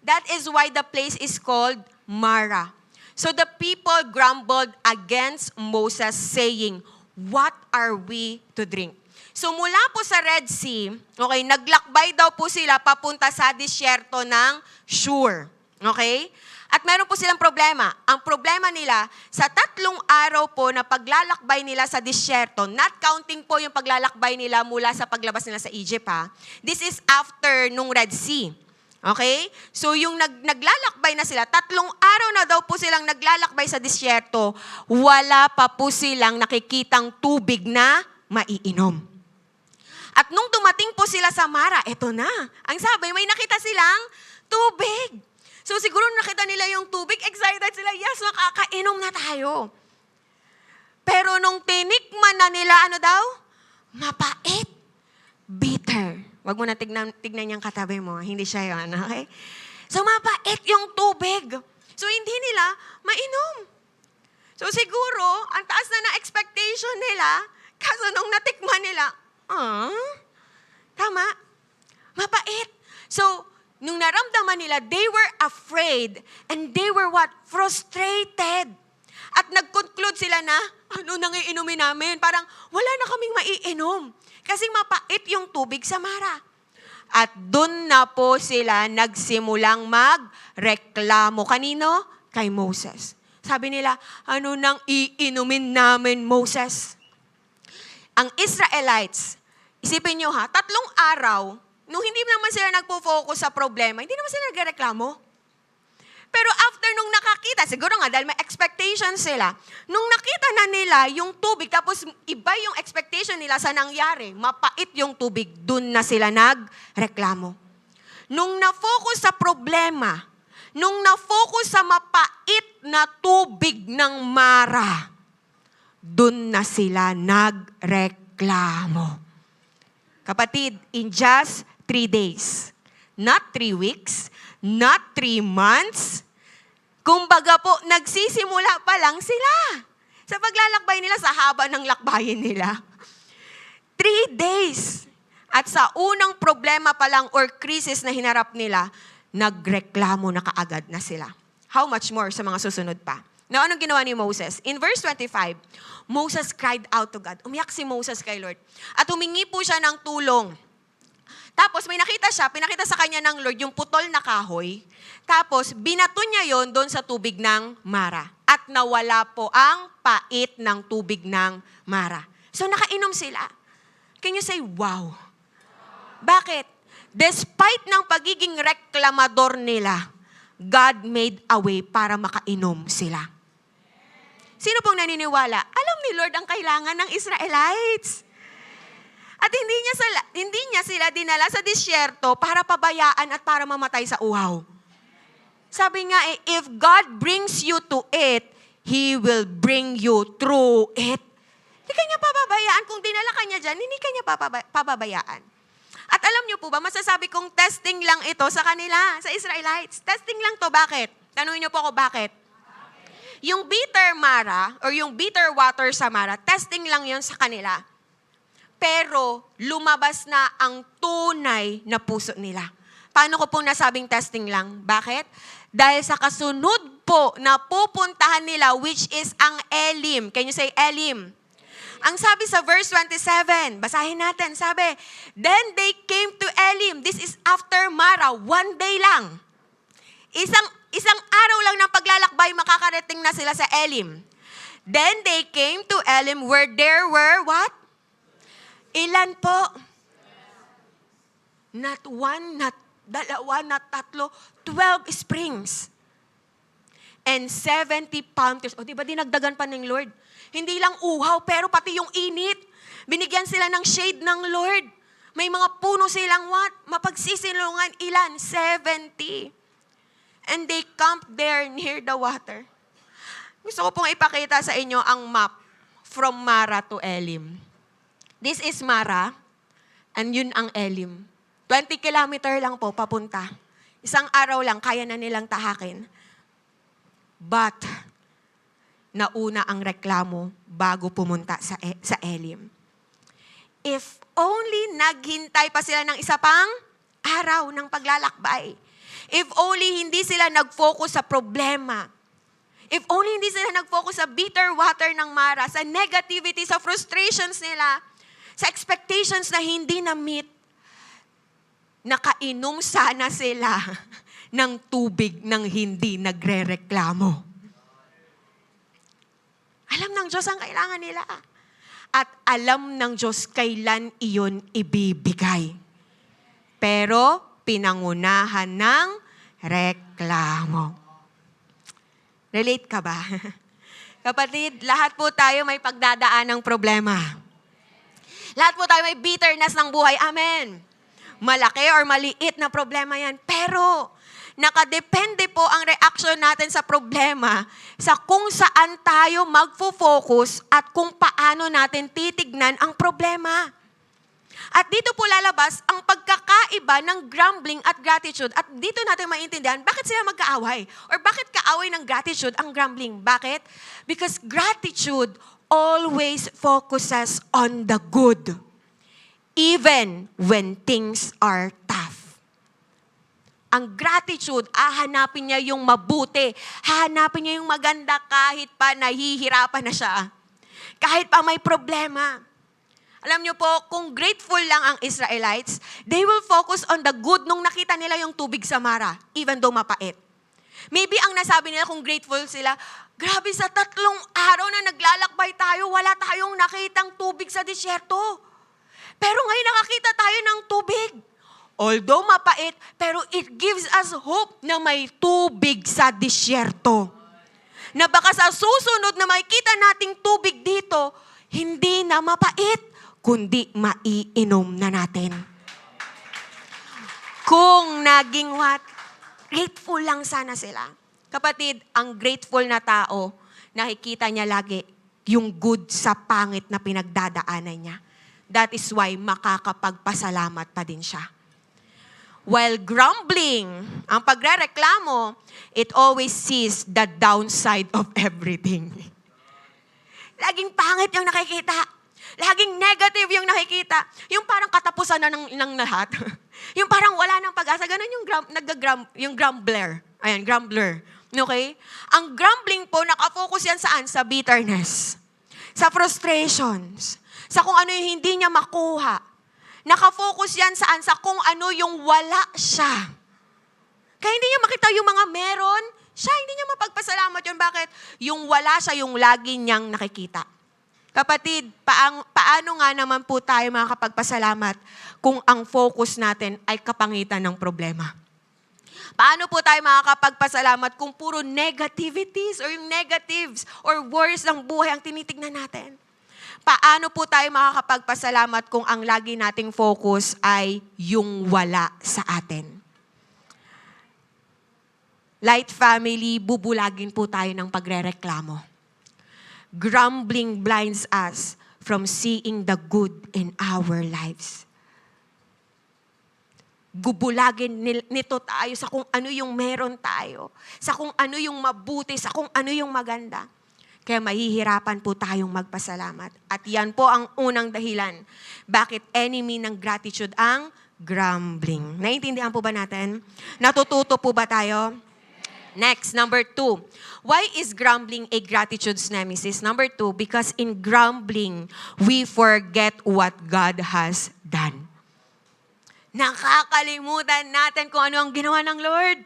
That is why the place is called Mara. So the people grumbled against Moses, saying, What are we to drink? So mula po sa Red Sea, okay, naglakbay daw po sila papunta sa disyerto ng Shur. Okay? At meron po silang problema. Ang problema nila, sa 3 araw po na paglalakbay nila sa disyerto, not counting po yung paglalakbay nila mula sa paglabas nila sa Egypt, ha? This is after nung Red Sea. Okay? So yung naglalakbay na sila, 3 araw na daw po silang naglalakbay sa disyerto, wala pa po silang nakikitang tubig na maiinom. At nung dumating po sila sa Mara, eto na. Ang sabi, may nakita silang tubig. So siguro nakita nila yung tubig, excited sila, yes, makakainom na tayo. Pero nung tinikman na nila, ano daw? Mapait. Bitter. Wag mo na tignan yung katabi mo. Hindi siya yun, okay? So mapait yung tubig. So hindi nila mainom. So siguro, ang taas na expectation nila, kaso nung natikman nila, tama? Mapait. So, nung naramdaman nila, they were afraid and they were what? Frustrated. At nag-conclude sila na, ano nang iinumin namin? Parang, wala na kaming maiinom. Kasi mapait yung tubig sa Mara. At dun na po sila nagsimulang magreklamo. Kanino? Kay Moses. Sabi nila, ano nang iinumin namin, Moses? Ang Israelites, isipin nyo ha, 3 araw, nung hindi naman sila nagpo-focus sa problema, hindi naman sila nagreklamo. Pero after nung nakakita, siguro nga dahil may expectation sila, nung nakita na nila yung tubig, tapos iba yung expectation nila sa nangyari, mapait yung tubig, dun na sila nagreklamo. Nung na-focus sa problema, nung na-focus sa mapait na tubig ng Mara, dun na sila nagreklamo. Kapatid, in just 3 days, not 3 weeks, not 3 months, kumbaga po, nagsisimula pa lang sila. Sa paglalakbay nila, sa haba ng lakbayin nila. 3 days. At sa unang problema pa lang or crisis na hinarap nila, nagreklamo na kaagad na sila. How much more sa mga susunod pa? Now, anong ginawa ni Moses? In verse 25, Moses cried out to God. Umiyak si Moses kay Lord. At humingi po siya ng tulong. Tapos may nakita siya, pinakita sa kanya ng Lord yung putol na kahoy. Tapos binato niya yon doon sa tubig ng Mara. At nawala po ang pait ng tubig ng Mara. So nakainom sila. Can you say, wow? Bakit? Despite ng pagiging reklamador nila, God made a way para makainom sila. Sino pong naniniwala? Alam ni Lord ang kailangan ng Israelites. At hindi niya sila dinala sa disyerto para pabayaan at para mamatay sa uhaw. Sabi nga if God brings you to it, He will bring you through it. Hindi kanya pababayaan. Kung dinala kanya dyan, hindi kanya pababayaan. At alam niyo po ba, masasabi kong testing lang ito sa kanila, sa Israelites. Testing lang to, bakit? Tanungin niyo po ako, bakit? Yung bitter Mara, or yung bitter water sa Mara, testing lang yon sa kanila. Pero lumabas na ang tunay na puso nila. Paano ko pong nasabing testing lang? Bakit? Dahil sa kasunod po na pupuntahan nila, which is ang Elim. Can you say Elim? Ang sabi sa verse 27, basahin natin, sabi, then they came to Elim. This is after Mara, one day lang. Isang araw lang ng paglalakbay, makakarating na sila sa Elim. Then they came to Elim where there were what? Ilan po? Not one, not dalawa, not tatlo, 12 springs. And 70 palm trees. O diba dinagdagan pa ng Lord? Hindi lang uhaw, pero pati yung init. Binigyan sila ng shade ng Lord. May mga puno silang what? Mapagsisilungan ilan? 70. And they camped there near the water. Gusto ko pong ipakita sa inyo ang map from Mara to Elim. This is Mara, and yun ang Elim. 20 kilometer lang po papunta. Isang araw lang, kaya na nilang tahakin. But, nauna ang reklamo bago pumunta sa Elim. If only naghintay pa sila ng isa pang araw ng paglalakbay. If only hindi sila nag-focus sa problema. If only hindi sila nag-focus sa bitter water ng Mara, sa negativity, sa frustrations nila, sa expectations na hindi na-meet, nakainom sana sila ng tubig nang hindi nagre-reklamo. Alam ng Diyos ang kailangan nila. At alam ng Diyos kailan iyon ibibigay. Pero pinangunahan ng reklamo. Relate ka ba? Kapatid, lahat po tayo may pagdadaan ng problema. Lahat po tayo may bitterness ng buhay. Amen. Malaki or maliit na problema yan. Pero, nakadepende po ang reaction natin sa problema sa kung saan tayo magfo-focus at kung paano natin titignan ang problema. At dito po lalabas ang pagkakaiba ng grumbling at gratitude. At dito natin maintindihan bakit sila magkaaway. Or bakit kaaway ng gratitude ang grumbling. Bakit? Because gratitude always focuses on the good. Even when things are tough. Ang gratitude, hahanapin niya yung mabuti. Hahanapin niya yung maganda kahit pa nahihirapan na siya. Kahit pa may problema. Alam niyo po, kung grateful lang ang Israelites, they will focus on the good nung nakita nila yung tubig sa Mara, even though mapait. Maybe ang nasabi nila kung grateful sila, grabe sa 3 araw na naglalakbay tayo, wala tayong nakitang tubig sa disyerto. Pero ngayon nakakita tayo ng tubig. Although mapait, pero it gives us hope na may tubig sa disyerto. Na baka sa susunod na makikita nating tubig dito, hindi na mapait, kundi maiinom na natin. Kung naging what? Grateful lang sana sila. Kapatid, ang grateful na tao, nakikita niya lagi yung good sa pangit na pinagdadaanan niya. That is why makakapagpasalamat pa din siya. While grumbling, ang pagrereklamo, it always sees the downside of everything. Laging pangit yung nakikita. Laging negative yung nakikita. Yung parang katapusan na ng lahat. Yung parang wala nang pag-asa. Ganun yung grumbler. Ayan, grumbler. Okay? Ang grumbling po, nakafocus yan saan? Sa bitterness. Sa frustrations. Sa kung ano yung hindi niya makuha. Nakafocus yan saan? Sa kung ano yung wala siya. Kaya hindi niya makita yung mga meron, siya hindi niya mapagpasalamat yun. Bakit? Yung wala siya, yung lagi niyang nakikita. Kapatid, paano nga naman po tayo makakapagpasalamat kung ang focus natin ay kapangitan ng problema? Paano po tayo makakapagpasalamat kung puro negativities or yung negatives or worries ng buhay ang tinitignan natin? Paano po tayo makakapagpasalamat kung ang lagi nating focus ay yung wala sa atin? Light family, bubulagin po tayo ng pagrereklamo. Grumbling blinds us from seeing the good in our lives. Bubulagin nito tayo sa kung ano yung meron tayo, sa kung ano yung mabuti, sa kung ano yung maganda. Kaya mahihirapan po tayong magpasalamat. At yan po ang unang dahilan. Bakit enemy ng gratitude ang grumbling? Naiintindihan po ba natin? Natututo po ba tayo? Next, number 2. Why is grumbling a gratitude's nemesis? Number 2, because in grumbling, we forget what God has done. Nakakalimutan natin kung ano ang ginawa ng Lord.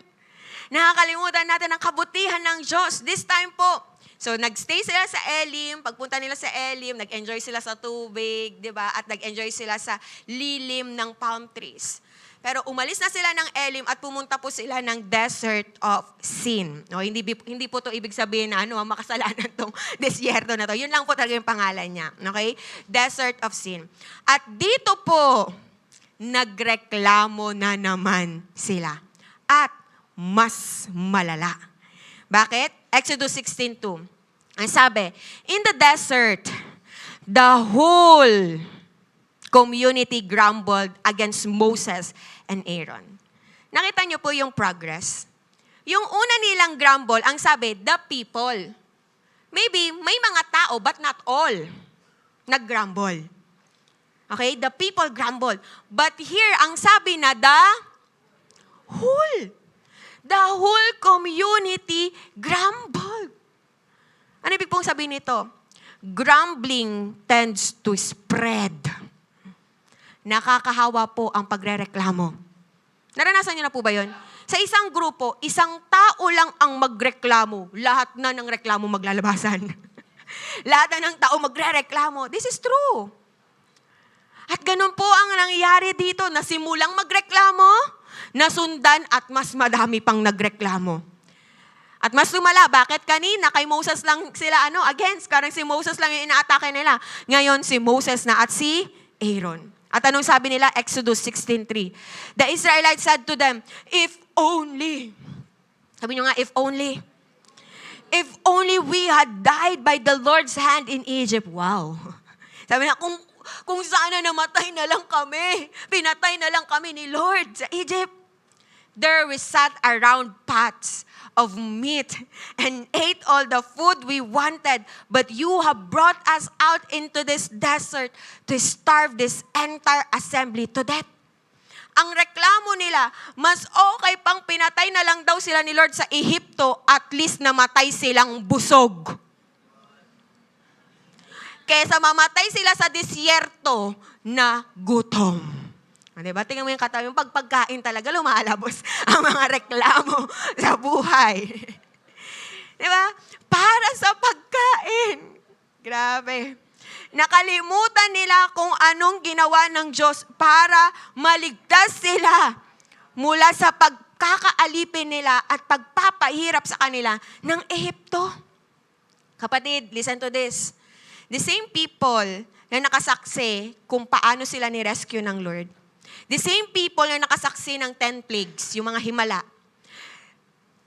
Nakakalimutan natin ang kabutihan ng Diyos. This time po, so, nagstay sila sa Elim. Pagpunta nila sa Elim, nag-enjoy sila sa tubig, di ba? At nag-enjoy sila sa lilim ng palm trees. Pero umalis na sila ng Elim at pumunta po sila ng Desert of Sin. No, hindi po to ibig sabihin na makasalanan tong desierto na to. Yun lang po talaga yung pangalan niya. Okay? Desert of Sin. At dito po, nagreklamo na naman sila. At mas malala. Bakit? Exodus 16:2. Ang sabi, in the desert, the whole community grumbled against Moses and Aaron. Nakita niyo po yung progress? Yung una nilang grumble, ang sabi, the people. Maybe may mga tao, but not all, nag-grumble. Okay? The people grumbled. But here, ang sabi na the whole community grumbled. Ano ibig pong sabihin nito? Grumbling tends to spread. Nakakahawa po ang pagrereklamo. Naranasan niyo na po ba yun? Sa isang grupo, isang tao lang ang magreklamo. Lahat na ng reklamo maglalabasan. Lahat na ng tao magrereklamo. This is true. At ganun po ang nangyari dito. Nasimulang magreklamo, nasundan at mas madami pang nagreklamo. At mas lumala, bakit kanina kay Moses lang sila against? Karang si Moses lang yung inaatake nila. Ngayon si Moses na at si Aaron. At anong sabi nila? Exodus 16:3. The Israelites said to them, if only, sabi nyo nga, if only we had died by the Lord's hand in Egypt. Wow. Sabi na, kung sana namatay na lang kami, pinatay na lang kami ni Lord sa Egypt. There we sat around pots of meat and ate all the food we wanted, but you have brought us out into this desert to starve this entire assembly to death. Ang reklamo nila, mas okay pang pinatay na lang daw sila ni Lord sa Ehipto, at least namatay silang busog. Kesa mamatay sila sa disyerto na gutom. Diba? Tingnan mo yung katabi, yung pagpagkain talaga, lumalabos ang mga reklamo sa buhay. Diba? Para sa pagkain. Grabe. Nakalimutan nila kung anong ginawa ng Diyos para maligtas sila mula sa pagkakaalipin nila at pagpapahirap sa kanila ng Ehipto. Kapatid, listen to this. The same people na nakasaksi kung paano sila ni-rescue ng Lord. The same people na nakasaksi ng 10 plagues, yung mga himala.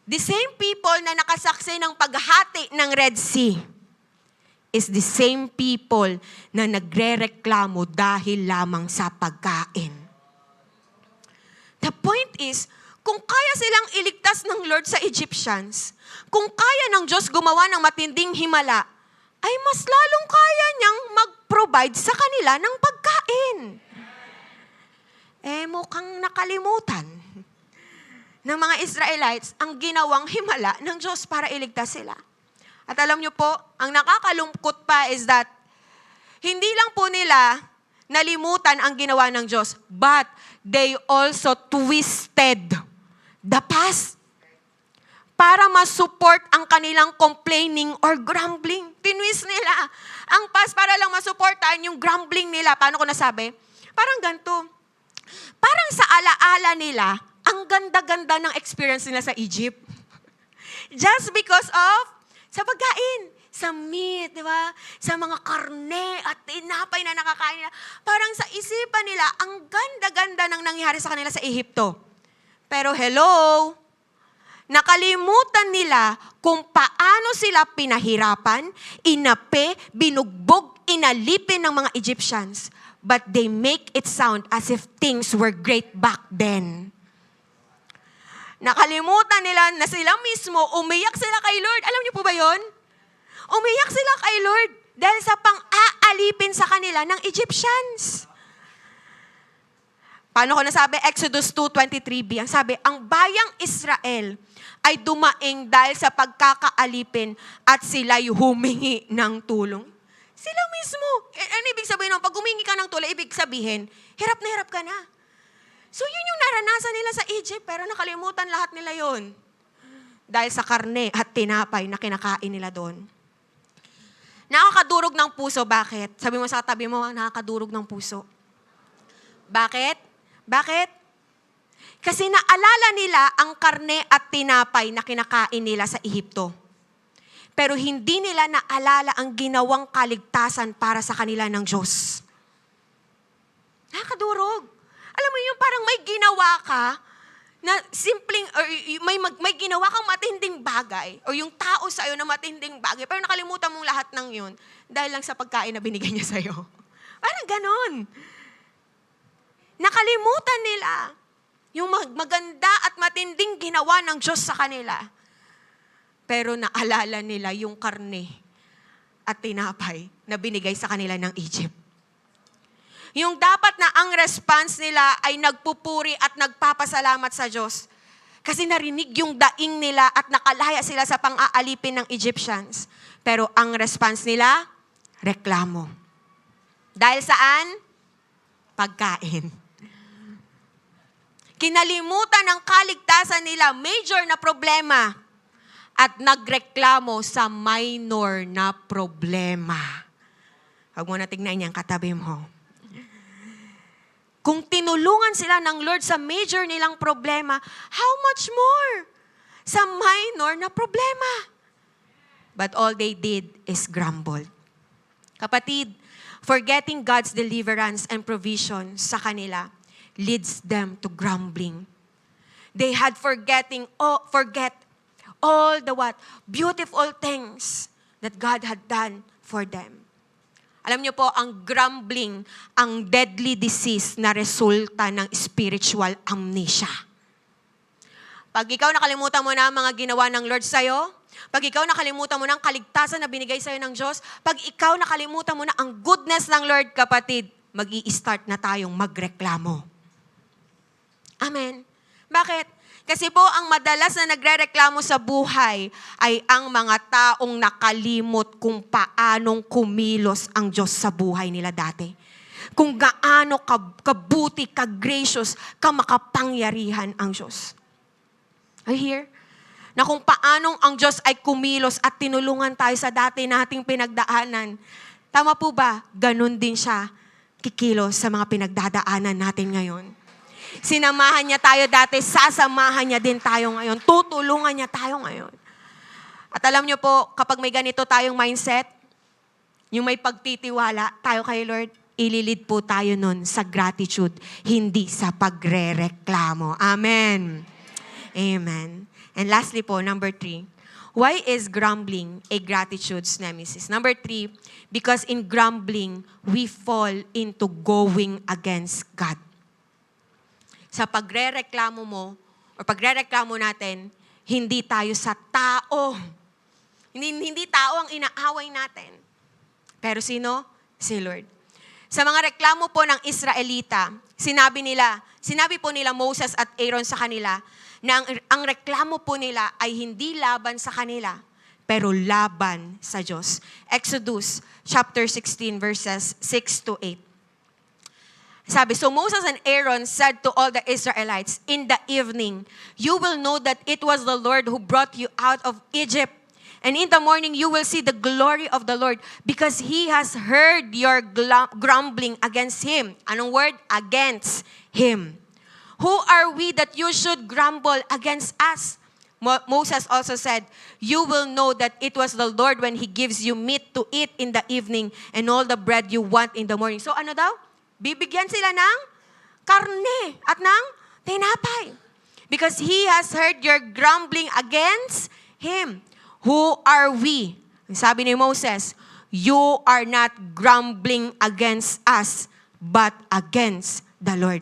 The same people na nakasaksi ng paghati ng Red Sea is the same people na nagrereklamo dahil lamang sa pagkain. The point is, kung kaya silang iligtas ng Lord sa Egyptians, kung kaya ng Diyos gumawa ng matinding himala, ay mas lalong kaya niyang mag-provide sa kanila ng pagkain. Mukhang nakalimutan ng mga Israelites ang ginawang himala ng Diyos para iligtas sila. At alam niyo po, ang nakakalungkot pa is that hindi lang po nila nalimutan ang ginawa ng Diyos, but they also twisted the past para ma-support ang kanilang complaining or grumbling. Tinwist nila ang past para lang ma-supportan yung grumbling nila. Paano ko nasabi? Parang ganito. Parang sa alaala nila, ang ganda-ganda ng experience nila sa Egypt. Just because of sa pagkain. sa meat, di ba? Sa mga karne at tinapay na nakakain nila. Parang sa isipan nila, ang ganda-ganda ng nangyari sa kanila sa Ehipto. Pero hello, nakalimutan nila kung paano sila pinahirapan, inape, binugbog, inalipin ng mga Egyptians. But they make it sound as if things were great back then. Nakalimutan nila na sila mismo, umiyak sila kay Lord. Alam niyo po ba yon? Umiyak sila kay Lord dahil sa pang-aalipin sa kanila ng Egyptians. Paano ko nasabi? Exodus 2:23b. Ang sabi, ang bayang Israel ay dumaing dahil sa pagkakaalipin at sila'y humingi ng tulong. Sila mismo. Ano ibig sabihin nun? Pag humingi ka ng tulong, ibig sabihin, hirap na hirap ka na. So yun yung naranasan nila sa Egypt, pero nakalimutan lahat nila yon dahil sa karne at tinapay na kinakain nila doon. Nakakadurog ng puso. Bakit? Sabi mo sa tabi mo, nakakadurog ng puso. Bakit? Bakit? Kasi naalala nila ang karne at tinapay na kinakain nila sa Ehipto. Pero hindi nila naalala ang ginawang kaligtasan para sa kanila ng Diyos. Nakakadurog. Alam mo yung parang may ginawa ka na simpleng, or may ginawa kang matinding bagay, o yung tao sa'yo na matinding bagay, pero nakalimutan mong lahat ng yun dahil lang sa pagkain na binigay niya sa'yo. Parang ganon. Nakalimutan nila yung maganda at matinding ginawa ng Diyos sa kanila. Pero naalala nila yung karne at tinapay na binigay sa kanila ng Egypt. Yung dapat na ang response nila ay nagpupuri at nagpapasalamat sa Diyos. Kasi narinig yung daing nila at nakalaya sila sa pang-aalipin ng Egyptians. Pero ang response nila, reklamo. Dahil saan? Pagkain. Kinalimutan ng kaligtasan nila, major na problema, at nagreklamo sa minor na problema. Huwag mo na tignan yan, katabi mo. Kung tinulungan sila ng Lord sa major nilang problema, how much more sa minor na problema? But all they did is grumble. Kapatid, forgetting God's deliverance and provision sa kanila leads them to grumbling. They had forget all the beautiful things that God had done for them. Alam niyo po, ang grumbling, ang deadly disease na resulta ng spiritual amnesia. Pag ikaw nakalimutan mo na ang mga ginawa ng Lord sa'yo, pag ikaw nakalimutan mo na ang kaligtasan na binigay sa'yo ng Diyos, pag ikaw nakalimutan mo na ang goodness ng Lord, kapatid, mag-i-start na tayong magreklamo. Amen. Bakit? Kasi po, ang madalas na nagrereklamo sa buhay ay ang mga taong nakalimot kung paanong kumilos ang Diyos sa buhay nila dati. Kung gaano kabuti, ka-gracious, kamakapangyarihan ang Diyos. Are you here? Na kung paanong ang Diyos ay kumilos at tinulungan tayo sa dati nating pinagdaanan. Tama po ba? Ganon din siya kikilos sa mga pinagdadaanan natin ngayon. Sinamahan niya tayo dati, sasamahan niya din tayo ngayon. Tutulungan niya tayo ngayon. At alam niyo po, kapag may ganito tayong mindset, yung may pagtitiwala tayo kay Lord, ililid po tayo nun sa gratitude, hindi sa pagrereklamo. Amen. Amen. And lastly po, number 3, why is grumbling a gratitude's nemesis? Number 3, because in grumbling, we fall into going against God. Sa pagrereklamo mo, o pagrereklamo natin, hindi tayo sa tao. Hindi tao ang inaaway natin. Pero sino? Si Lord. Sa mga reklamo po ng Israelita, sinabi po nila Moses at Aaron sa kanila, na ang reklamo po nila ay hindi laban sa kanila, pero laban sa Diyos. Exodus chapter 16 verses 6 to 8. Sabi, so Moses and Aaron said to all the Israelites, in the evening, you will know that it was the Lord who brought you out of Egypt. And in the morning, you will see the glory of the Lord because He has heard your grumbling against Him. Anong word? Against Him. Who are we that you should grumble against us? Moses also said, "You will know that it was the Lord when He gives you meat to eat in the evening and all the bread you want in the morning." So ano daw? Bibigyan sila ng karne at ng tinapay. Because He has heard your grumbling against Him. Who are we? Sabi ni Moses, "You are not grumbling against us, but against the Lord."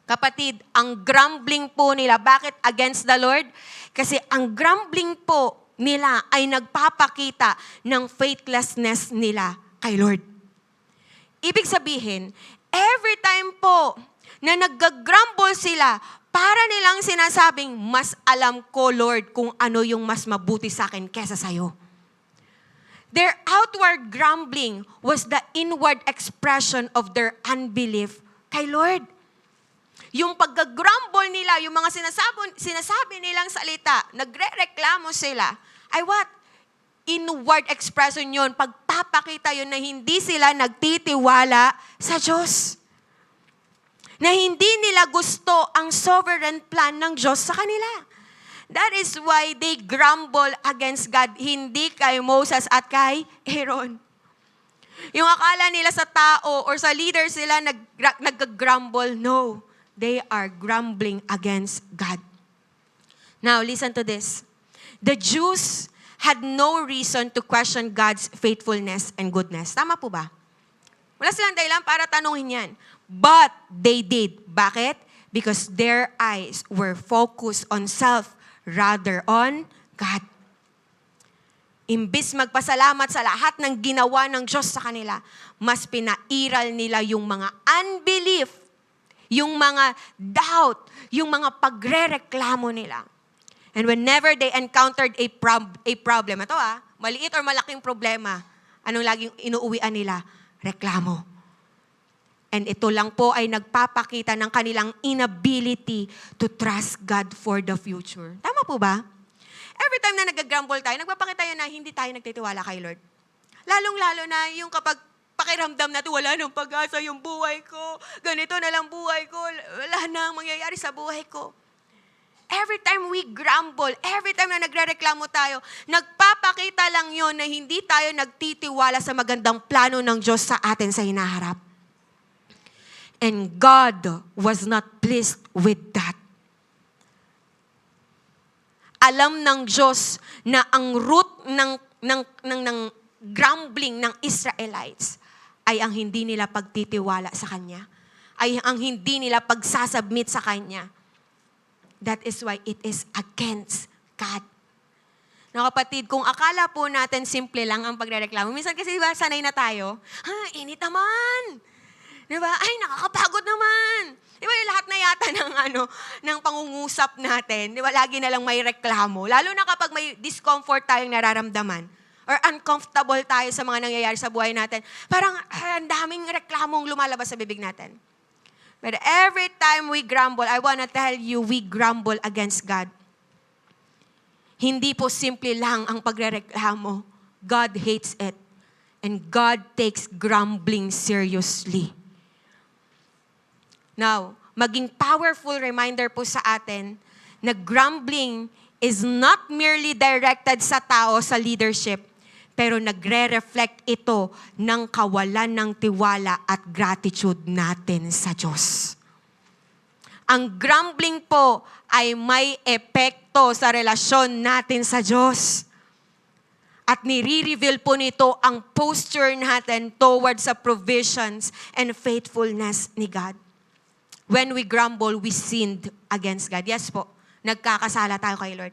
Kapatid, ang grumbling po nila, bakit against the Lord? Kasi ang grumbling po nila ay nagpapakita ng faithlessness nila kay Lord. Ibig sabihin, every time po na nag-grumble sila, para nilang sinasabing, mas alam ko, Lord, kung ano yung mas mabuti sa akin kesa sa'yo. Their outward grumbling was the inward expression of their unbelief kay Lord. Yung pag-grumble nila, yung mga sinasabi nilang salita, nagre-reklamo sila, ay what? Inward expression yun. Pagpapakita yun na hindi sila nagtitiwala sa Diyos. Na hindi nila gusto ang sovereign plan ng Diyos sa kanila. That is why they grumble against God, hindi kay Moses at kay Aaron. Yung akala nila sa tao or sa leader sila nag-grumble, no. They are grumbling against God. Now, listen to this. The Jews had no reason to question God's faithfulness and goodness. Tama po ba? Wala silang dahilan para tanungin yan. But they did. Bakit? Because their eyes were focused on self rather on God. Imbis magpasalamat sa lahat ng ginawa ng Diyos sa kanila, mas pinairal nila yung mga unbelief, yung mga doubt, yung mga pagre-reklamo nila. And whenever they encountered a problem, ito maliit or malaking problema, anong laging inuuwian nila? Reklamo. And ito lang po ay nagpapakita ng kanilang inability to trust God for the future. Tama po ba? Every time na nag-grumble tayo, nagpapakita yun na hindi tayo nagtitiwala kay Lord. Lalong-lalo na yung kapag pakiramdam natin, wala nang pag-asa yung buhay ko, ganito na lang buhay ko, wala nang mangyayari sa buhay ko. Every time we grumble, every time na nagre-reklamo tayo, nagpapakita lang yon na hindi tayo nagtitiwala sa magandang plano ng Diyos sa atin sa hinaharap. And God was not pleased with that. Alam ng Diyos na ang root ng grumbling ng Israelites ay ang hindi nila pagtitiwala sa Kanya. Ay ang hindi nila pagsasubmit sa Kanya. That is why it is against God. Na kapatid, kung akala po natin simple lang ang pagrereklamo, minsan kasi diba, sanay na tayo, init naman. Diba? Ay, nakakapagod naman. Diba yung lahat na yata ng pangungusap natin, diba lagi na lang may reklamo. Lalo na kapag may discomfort tayong nararamdaman or uncomfortable tayo sa mga nangyayari sa buhay natin, parang ang daming reklamong lumalabas sa bibig natin. But every time we grumble, I wanna tell you, we grumble against God. Hindi po simple lang ang pagrereklamo. God hates it. And God takes grumbling seriously. Now, maging powerful reminder po sa atin na grumbling is not merely directed sa tao, sa leadership, pero nagre-reflect ito ng kawalan ng tiwala at gratitude natin sa Diyos. Ang grumbling po ay may epekto sa relasyon natin sa Diyos. At nire-reveal po nito ang posture natin towards sa provisions and faithfulness ni God. When we grumble, we sinned against God. Yes po, nagkakasala tayo kay Lord.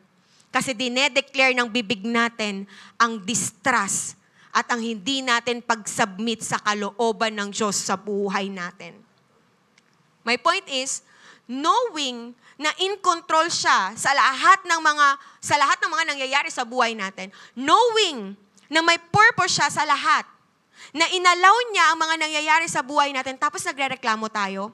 Kasi dinedeclare ng bibig natin ang distrust at ang hindi natin pag-submit sa kalooban ng Diyos sa buhay natin. My point is, knowing na in control siya sa lahat ng mga nangyayari sa buhay natin, knowing na may purpose siya sa lahat, na inalaw niya ang mga nangyayari sa buhay natin, tapos nagrereklamo tayo,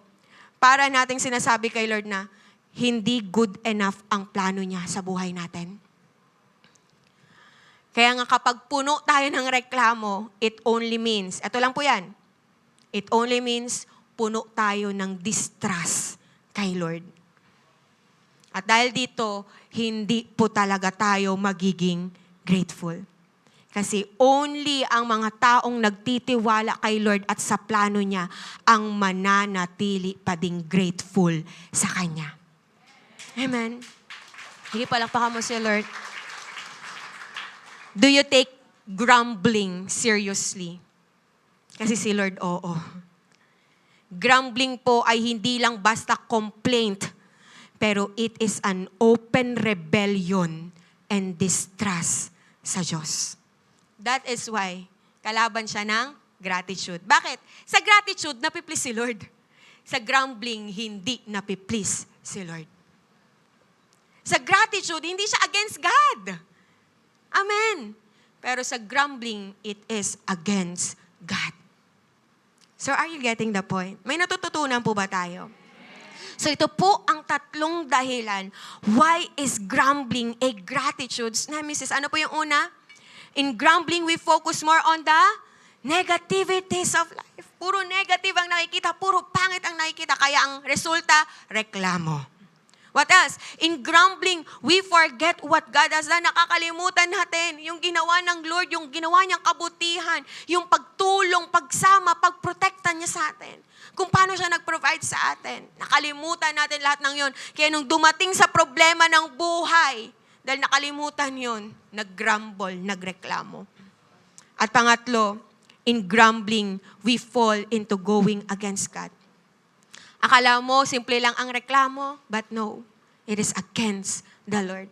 para nating sinasabi kay Lord na, hindi good enough ang plano niya sa buhay natin. Kaya nga kapag puno tayo ng reklamo, it only means, ito lang po yan, it only means puno tayo ng distrust kay Lord. At dahil dito, hindi po talaga tayo magiging grateful. Kasi only ang mga taong nagtitiwala kay Lord at sa plano niya ang mananatili pa ding grateful sa Kanya. Amen. Sige, palakpakan mo si Lord. Do you take grumbling seriously? Kasi si Lord, oo. Grumbling po ay hindi lang basta complaint, pero it is an open rebellion and distrust sa Diyos. That is why, kalaban siya ng gratitude. Bakit? Sa gratitude, napiplease si Lord. Sa grumbling, hindi napiplease si Lord. Sa gratitude, hindi siya against God. Amen. Pero sa grumbling, it is against God. So are you getting the point? May natututunan po ba tayo? So ito po ang tatlong dahilan why is grumbling a gratitude? Nemesis, ano po yung una? In grumbling, we focus more on the negativities of life. Puro negative ang nakikita, puro pangit ang nakikita. Kaya ang resulta, reklamo. What else? In grumbling, we forget what God has done. Nakakalimutan natin yung ginawa ng Lord, yung ginawa niyang kabutihan, yung pagtulong, pagsama, pagprotekta niya sa atin. Kung paano siya nag-provide sa atin. Nakalimutan natin lahat ng yon. Kaya nung dumating sa problema ng buhay, dahil nakalimutan yon, nag-grumble, nagreklamo. At pangatlo, in grumbling, we fall into going against God. Akala mo, simple lang ang reklamo, but no, it is against the Lord.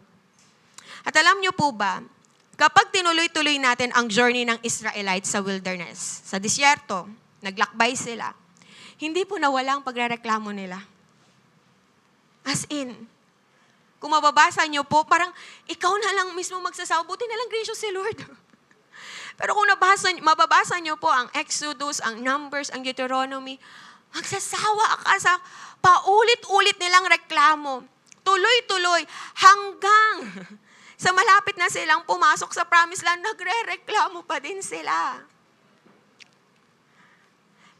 At alam niyo po ba, kapag tinuloy-tuloy natin ang journey ng Israelites sa wilderness, sa disyerto, naglakbay sila, hindi po nawala ang pagrereklamo nila. As in, kung mababasa niyo po, parang ikaw na lang mismo magsasawa, buti na lang gracious si Lord. Pero kung mababasa niyo po ang Exodus, ang Numbers, ang Deuteronomy, magsasawa ka sa paulit-ulit nilang reklamo. Tuloy-tuloy hanggang sa malapit na silang pumasok sa Promised Land, nagre-reklamo pa din sila.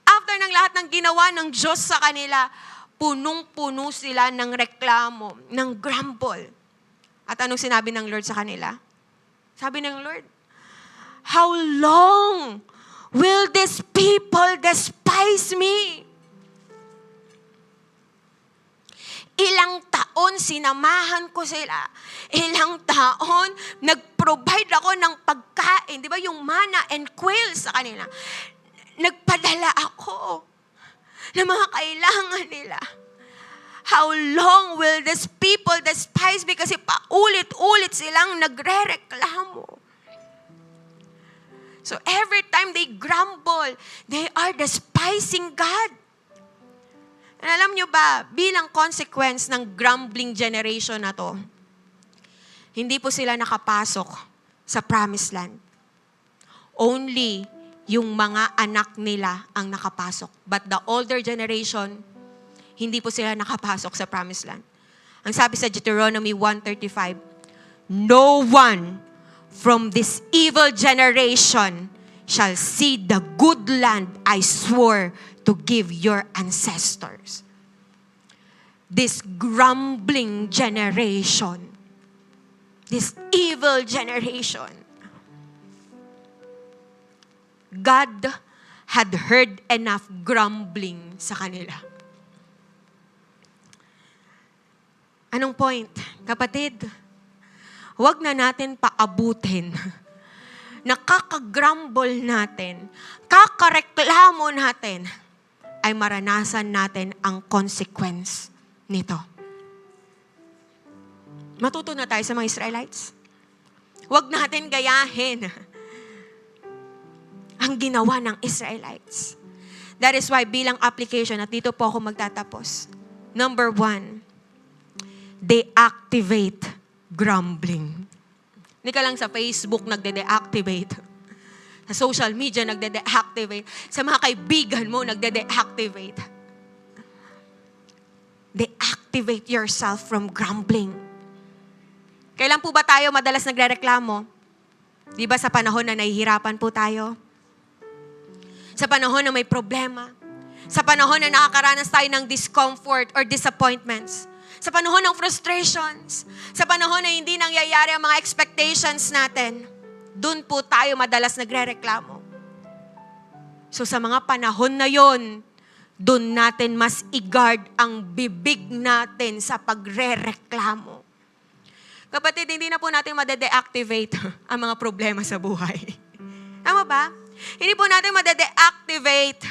After ng lahat ng ginawa ng Diyos sa kanila, punong-puno sila ng reklamo, ng grumble. At anong sinabi ng Lord sa kanila? Sabi ng Lord, how long will these people despise me? Ilang taon sinamahan ko sila. Ilang taon nag-provide ako ng pagkain. Di ba yung manna and quail sa kanila? Nagpadala ako ng mga kailangan nila. How long will these people despise me? Kasi paulit-ulit silang nagre-reklamo. So every time they grumble, they are despising God. And alam nyo ba, bilang consequence ng grumbling generation na to, hindi po sila nakapasok sa Promised Land. Only yung mga anak nila ang nakapasok. But the older generation, hindi po sila nakapasok sa Promised Land. Ang sabi sa Deuteronomy 1:35, no one from this evil generation shall see the good land I swore to give your ancestors. This grumbling generation, this evil generation, God had heard enough grumbling sa kanila. Anong point? Kapatid, huwag na natin paabutin. Nakaka-grumble natin, kakareklamo natin, ay maranasan natin ang consequence nito. Matuto na tayo sa mga Israelites. Huwag natin gayahin ang ginawa ng Israelites. That is why bilang application, at dito po ako magtatapos. Number 1, they activate grumbling. Hindi ka lang sa Facebook nagde-deactivate. Sa social media nagde-deactivate. Sa mga kaibigan mo nagde-deactivate. Deactivate yourself from grumbling. Kailan po ba tayo madalas nagrereklamo? Di ba sa panahon na nahihirapan po tayo? Sa panahon na may problema? Sa panahon na nakakaranas tayo ng discomfort or disappointments? Sa panahon ng frustrations, sa panahon na hindi nangyayari ang mga expectations natin, dun po tayo madalas nagre-reklamo. So sa mga panahon na yon, dun natin mas i-guard ang bibig natin sa pagre-reklamo. Kapatid, hindi na po natin made-deactivate ang mga problema sa buhay. Tama ba? Hindi po natin made-deactivate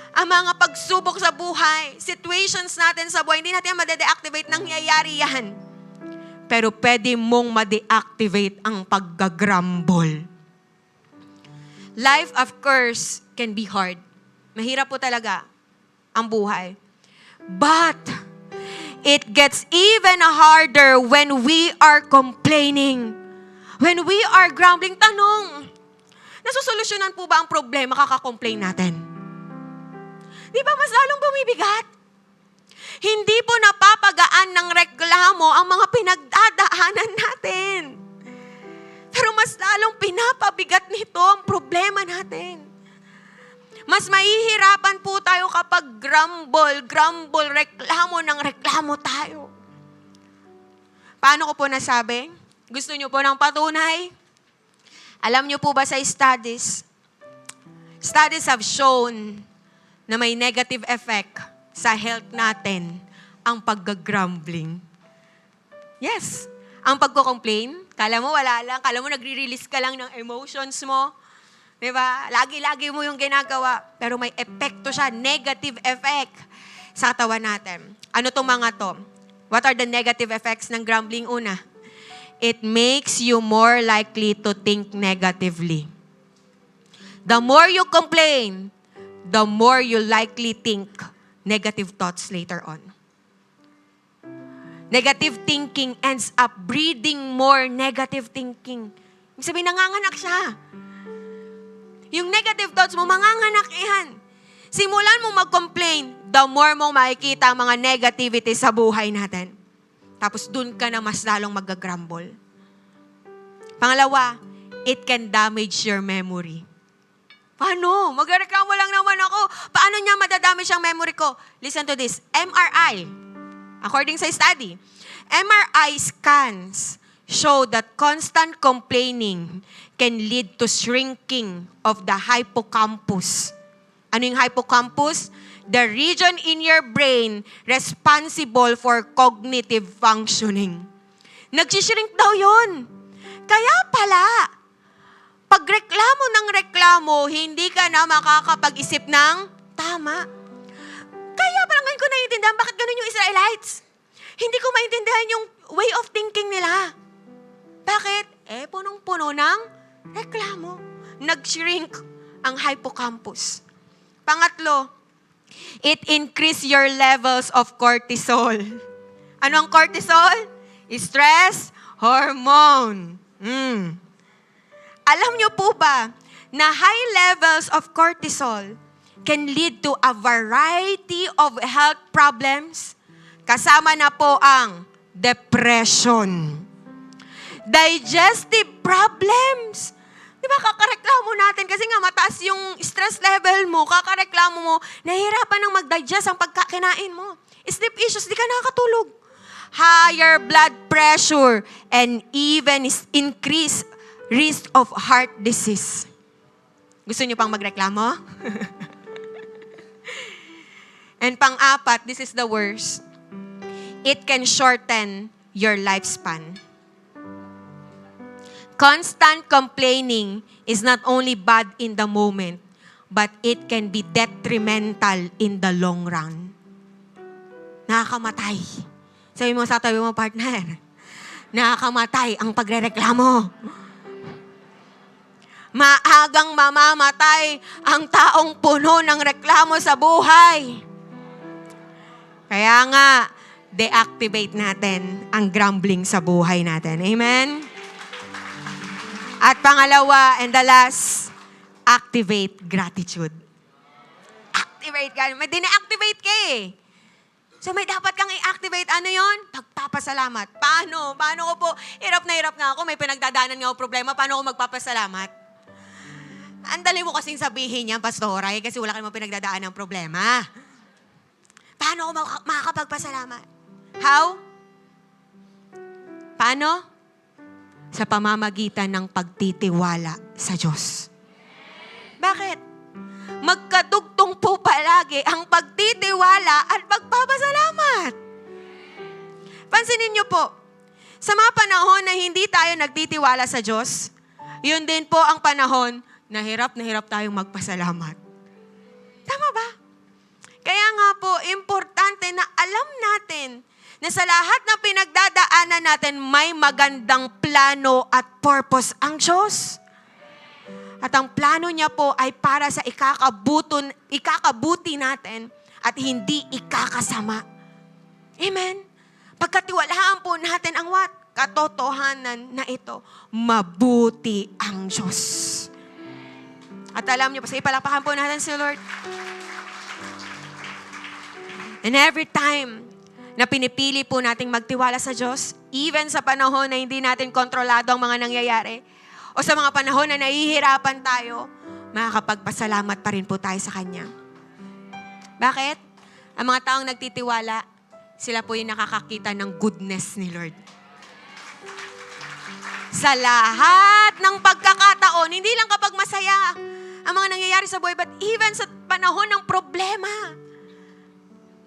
ang mga pagsubok sa buhay, situations natin sa buhay. Hindi natin made-deactivate, nangyayari yan. Pero pwede mong ma-deactivate ang paggagrumble. Life, of course, can be hard. Mahirap po talaga ang buhay. But, it gets even harder when we are complaining. When we are grumbling. Tanong, nasusolusyonan po ba ang problema kaka-complain natin? Di ba mas lalong bumibigat? Hindi po napapagaan ng reklamo ang mga pinagdadaanan natin. Pero mas lalong pinapabigat nito ang problema natin. Mas mahihirapan po tayo kapag grumble, reklamo ng reklamo tayo. Paano ko po nasabi? Gusto niyo po ng patunay? Alam niyo po ba sa studies have shown na may negative effect sa health natin ang pagga-grumbling. Yes, ang pagko-complain, kala mo wala lang, kala mo nagre-release ka lang ng emotions mo. Diba? Lagi-lagi mo yung ginagawa. Pero may epekto siya, negative effect sa katawan natin. Ano itong mga to? What are the negative effects ng grumbling? Una, it makes you more likely to think negatively. The more you complain, the more you likely think negative thoughts later on. Negative thinking ends up breeding more negative thinking. Ibig sabihin, nanganganak siya. Yung negative thoughts mo, manganganak yan. Simulan mo mag-complain, the more mo makikita ang mga negativity sa buhay natin. Tapos dun ka na mas lalong mag-grumble. Pangalawa, it can damage your memory. Paano? Magreklamo lang naman ako. Paano niya madadamage ang memory ko? Listen to this. MRI, according sa study, MRI scans show that constant complaining can lead to shrinking of the hippocampus. Ano yung hippocampus? The region in your brain responsible for cognitive functioning. Nagsishrink daw yun. Kaya pala, pag reklamo ng reklamo, hindi ka na makakapag-isip ng tama. Kaya parang ngayon ko naiintindihan bakit ganun yung Israelites. Hindi ko maintindihan yung way of thinking nila. Bakit? Punong-puno ng reklamo. Nag-shrink ang hippocampus. Pangatlo, it increase your levels of cortisol. Ano ang cortisol? Stress hormone. Alam niyo po ba na high levels of cortisol can lead to a variety of health problems? Kasama na po ang depression, digestive problems. Di ba, kakareklamo natin kasi nga mataas yung stress level mo, kakareklamo mo, nahihirapan ng mag-digest ang pagkakinain mo. Sleep issues, di ka nakakatulog. Higher blood pressure and even increased risk of heart disease. Gusto niyo pang magreklamo? And pang-apat, this is the worst. It can shorten your lifespan. Constant complaining is not only bad in the moment, but it can be detrimental in the long run. Nakakamatay. Sabi mo sa tabi mo, partner, nakakamatay ang pagrereklamo. Maagang mamamatay ang taong puno ng reklamo sa buhay. Kaya nga, deactivate natin ang grumbling sa buhay natin. Amen? At pangalawa, and the last, activate gratitude. Activate ka. May dine-activate ka eh. So may dapat kang i-activate. Ano yon? Pagpapasalamat. Paano? Paano ko po? Hirap na hirap nga ako. May pinagdadaanan nga ako problema. Paano ako magpapasalamat? Ang dali mo kasing sabihin yan, Pastoray, kasi wala ka naman pinagdadaan ng problema. Paano ako makakapagpasalamat? How? Paano? Sa pamamagitan ng pagtitiwala sa Diyos. Bakit? Magkadugtong po palagi ang pagtitiwala at pagpapasalamat. Pansinin niyo po, sa mga panahon na hindi tayo nagtitiwala sa Diyos, yun din po ang panahon na hirap tayong magpasalamat. Tama ba? Kaya nga po, importante na alam natin na sa lahat ng pinagdadaanan natin, may magandang plano at purpose ang Diyos. At ang plano niya po ay para sa ikakabuti natin at hindi ikakasama. Amen? Pagkatiwalaan po natin ang what? Katotohanan na ito. Mabuti ang Diyos. At alam niyo po, ipalapakan po natin si Lord. And every time na pinipili po nating magtiwala sa Diyos, even sa panahon na hindi natin kontrolado ang mga nangyayari, o sa mga panahon na nahihirapan tayo, makakapagpasalamat pa rin po tayo sa Kanya. Bakit? Ang mga taong nagtitiwala, sila po yung nakakakita ng goodness ni Lord. Sa lahat ng pagkakataon, hindi lang kapag masaya ang mga nangyayari sa buhay, but even sa panahon ng problema,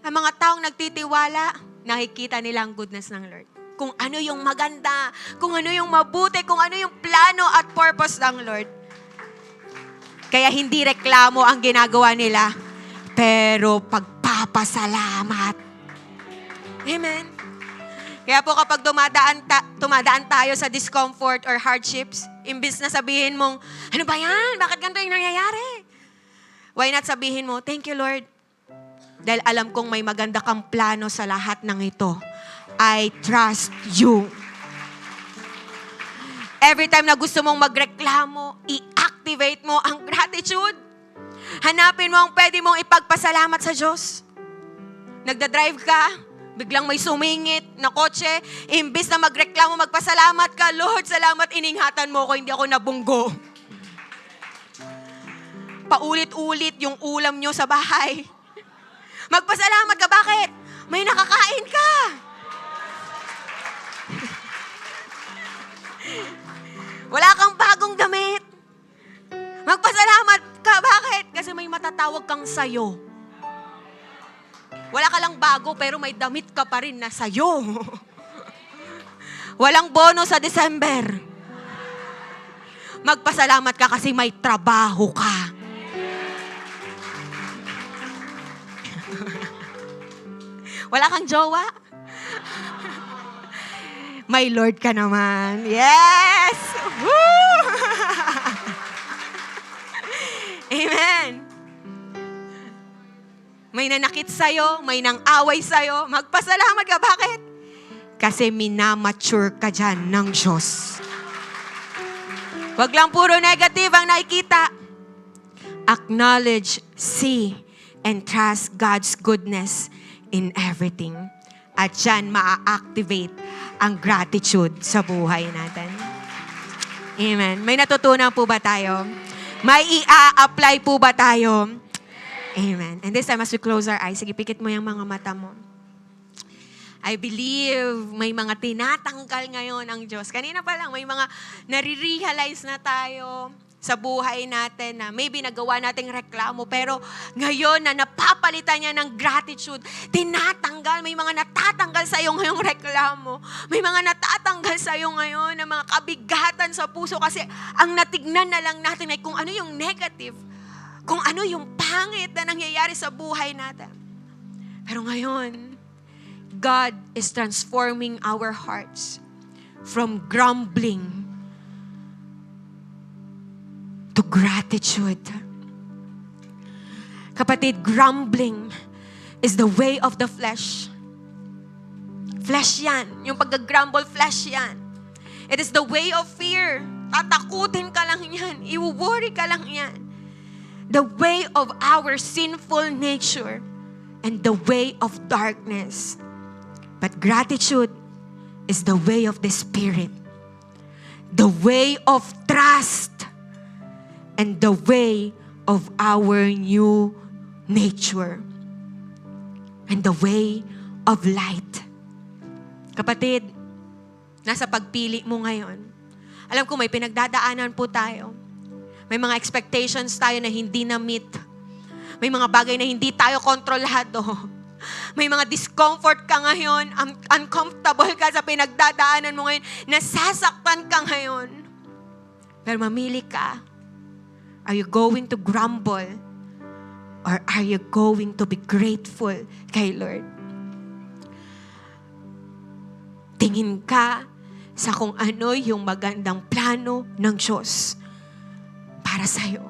ang mga taong nagtitiwala, nakikita nila ang goodness ng Lord. Kung ano yung maganda, kung ano yung mabuti, kung ano yung plano at purpose ng Lord. Kaya hindi reklamo ang ginagawa nila, pero pagpapasalamat. Amen. Kaya po kapag tumadaan tayo sa discomfort or hardships, imbis na sabihin mong, ano ba yan? Bakit ganito yung nangyayari? Why not sabihin mo, thank you Lord. Dahil alam kong may maganda kang plano sa lahat ng ito. I trust you. Every time na gusto mong magreklamo, i-activate mo ang gratitude. Hanapin mo ang pwede mong ipagpasalamat sa Diyos. Nagdadrive ka, biglang may sumingit na kotse, imbis na magreklamo, magpasalamat ka, Lord, salamat, iningatan mo ko, hindi ako nabunggo. Paulit-ulit yung ulam nyo sa bahay. Magpasalamat ka, bakit? May nakakain ka. Wala kang bagong damit. Magpasalamat ka, bakit? Kasi may matatawag kang sayo. Wala ka lang bago, pero may damit ka pa rin na sayo. Walang bono sa December. Magpasalamat ka kasi may trabaho ka. Wala kang jowa? May Lord ka naman. Yes! Woo! Amen. May nanakit sa'yo, may nang-away sa'yo, magpasalamat ka. Bakit? Kasi minamature ka dyan ng Diyos. Huwag lang puro negative ang nakikita. Acknowledge, see, and trust God's goodness in everything. At dyan maa-activate ang gratitude sa buhay natin. Amen. May natutunan po ba tayo? May i-a-apply po ba tayo? Amen. And this time as we close our eyes, sige, pikit mo yung mga mata mo. I believe may mga tinatanggal ngayon ang Diyos. Kanina pa lang, may mga nare-realize na tayo sa buhay natin na maybe nagawa nating reklamo, pero ngayon na napapalitan niya ng gratitude, tinatanggal, may mga natatanggal sa iyo ngayong reklamo. May mga natatanggal sa iyo ngayon ng mga kabigatan sa puso kasi ang natignan na lang natin ay kung ano yung negative, kung ano yung pangit na nangyayari sa buhay natin. Pero ngayon, God is transforming our hearts from grumbling to gratitude. Kapatid, grumbling is the way of the flesh. Flesh yan. Yung pag-grumble, flesh yan. It is the way of fear. Tatakutin ka lang yan. I-worry ka lang yan. The way of our sinful nature and the way of darkness. But gratitude is the way of the Spirit. The way of trust. And the way of our new nature. And the way of light. Kapatid, nasa pagpili mo ngayon. Alam ko may pinagdadaanan po tayo. May mga expectations tayo na hindi na-meet. May mga bagay na hindi tayo kontrolado. May mga discomfort ka ngayon, uncomfortable ka sa pinagdadaanan mo ngayon, nasasaktan ka ngayon. Pero mamili ka. Are you going to grumble? Or are you going to be grateful kay Lord? Tingin ka sa kung ano yung magandang plano ng Diyos para sa'yo.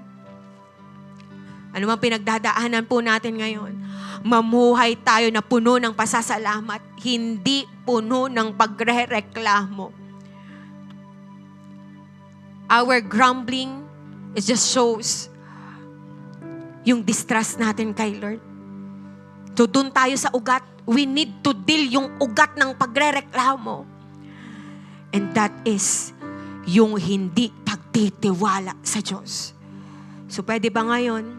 Ano mang pinagdadaanan po natin ngayon, mamuhay tayo na puno ng pasasalamat, hindi puno ng pagre-reklamo. Our grumbling, it just shows yung distrust natin kay Lord. So dun tayo sa ugat. We need to deal yung ugat ng pagre-reklamo. And that is yung hindi pagtitiwala sa Diyos. So pwede ba ngayon,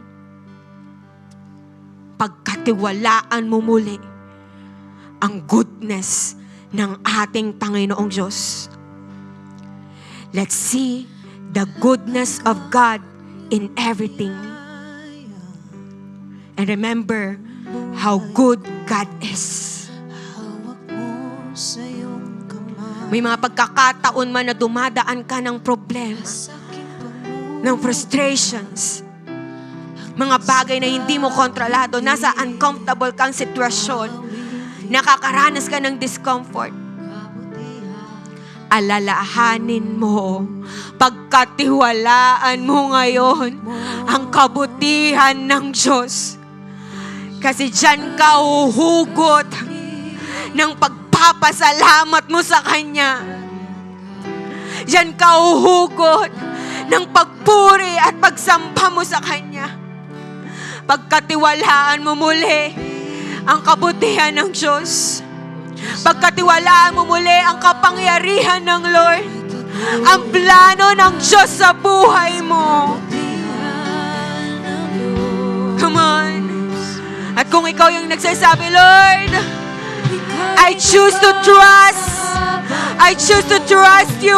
pagkatiwalaan mo muli ang goodness ng ating Panginoong Diyos. Let's see the goodness of God in everything. And remember how good God is. Hawak mo sa iyong kamay. May mga pagkakataon man na dumadaan ka ng problema, ng frustrations, mga bagay na hindi mo kontrolado, nasa uncomfortable kang sitwasyon, nakakaranas ka ng discomfort. Alalahanin mo, pagkatiwalaan mo ngayon ang kabutihan ng Diyos. Kasi diyan ka uhugot ng pagpapasalamat mo sa Kanya. Diyan ka uhugot ng pagpuri at pagsamba mo sa Kanya. Pagkatiwalaan mo muli ang kabutihan ng Diyos. Pagkatiwalaan mo muli ang kapangyarihan ng Lord. Ang plano ng Diyos sa buhay mo. Come on. At kung ikaw yung nagsasabi, Lord, I choose to trust. I choose to trust you.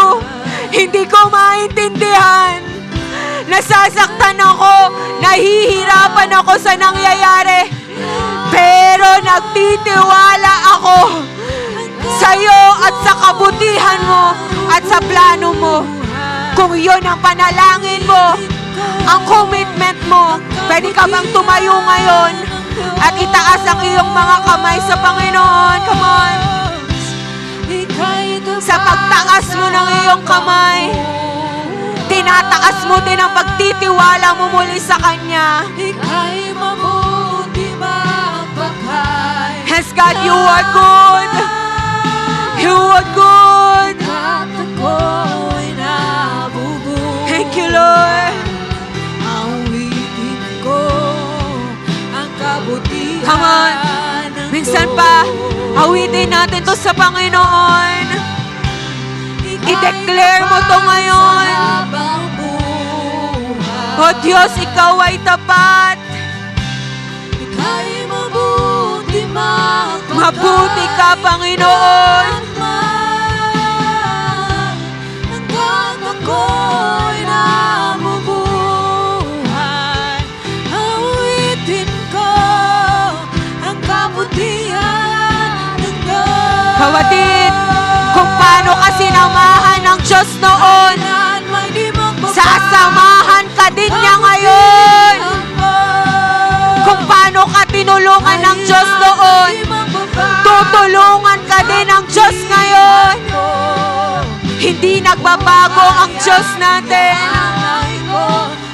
Hindi ko maintindihan. Nasasaktan ako. Nahihirapan ako sa nangyayari. Pero nagtitiwala ako sa'yo at sa kabutihan mo at sa plano mo. Kung yun ang panalangin mo, ang commitment mo, pwede ka bang tumayo ngayon at itaas ang iyong mga kamay sa Panginoon? Come on. Sa pagtaas mo ng iyong kamay, tinataas mo din ang pagtitiwala mo muli sa Kanya. Ika'y mabuti magpakay. Yes, God, you are good. You are good. At ako'y nabubuhay. Thank you, Lord. Awitin ko ang kabutihan. Come on. ng Minsan Diyos. pa, awitin natin to sa Panginoon. I-declare mo to ngayon. Habang buhay. O Diyos, Ikaw ay tapat. Ika'y mabuti magpakay. Mabuti ka, Panginoon. Hanggang ako'y nabubuhay. Awitin ko ang kabutihan ng Diyos. Kapatid, kung paano ka sinamahan ng Diyos noon, Kailan may di magbabago. sasamahan ka din niya ngayon. Kung paano ka tinulungan ng Diyos noon, tutulungan ka din ng Diyos ngayon. Hindi nagbabago ang Diyos natin. Ilalagay ko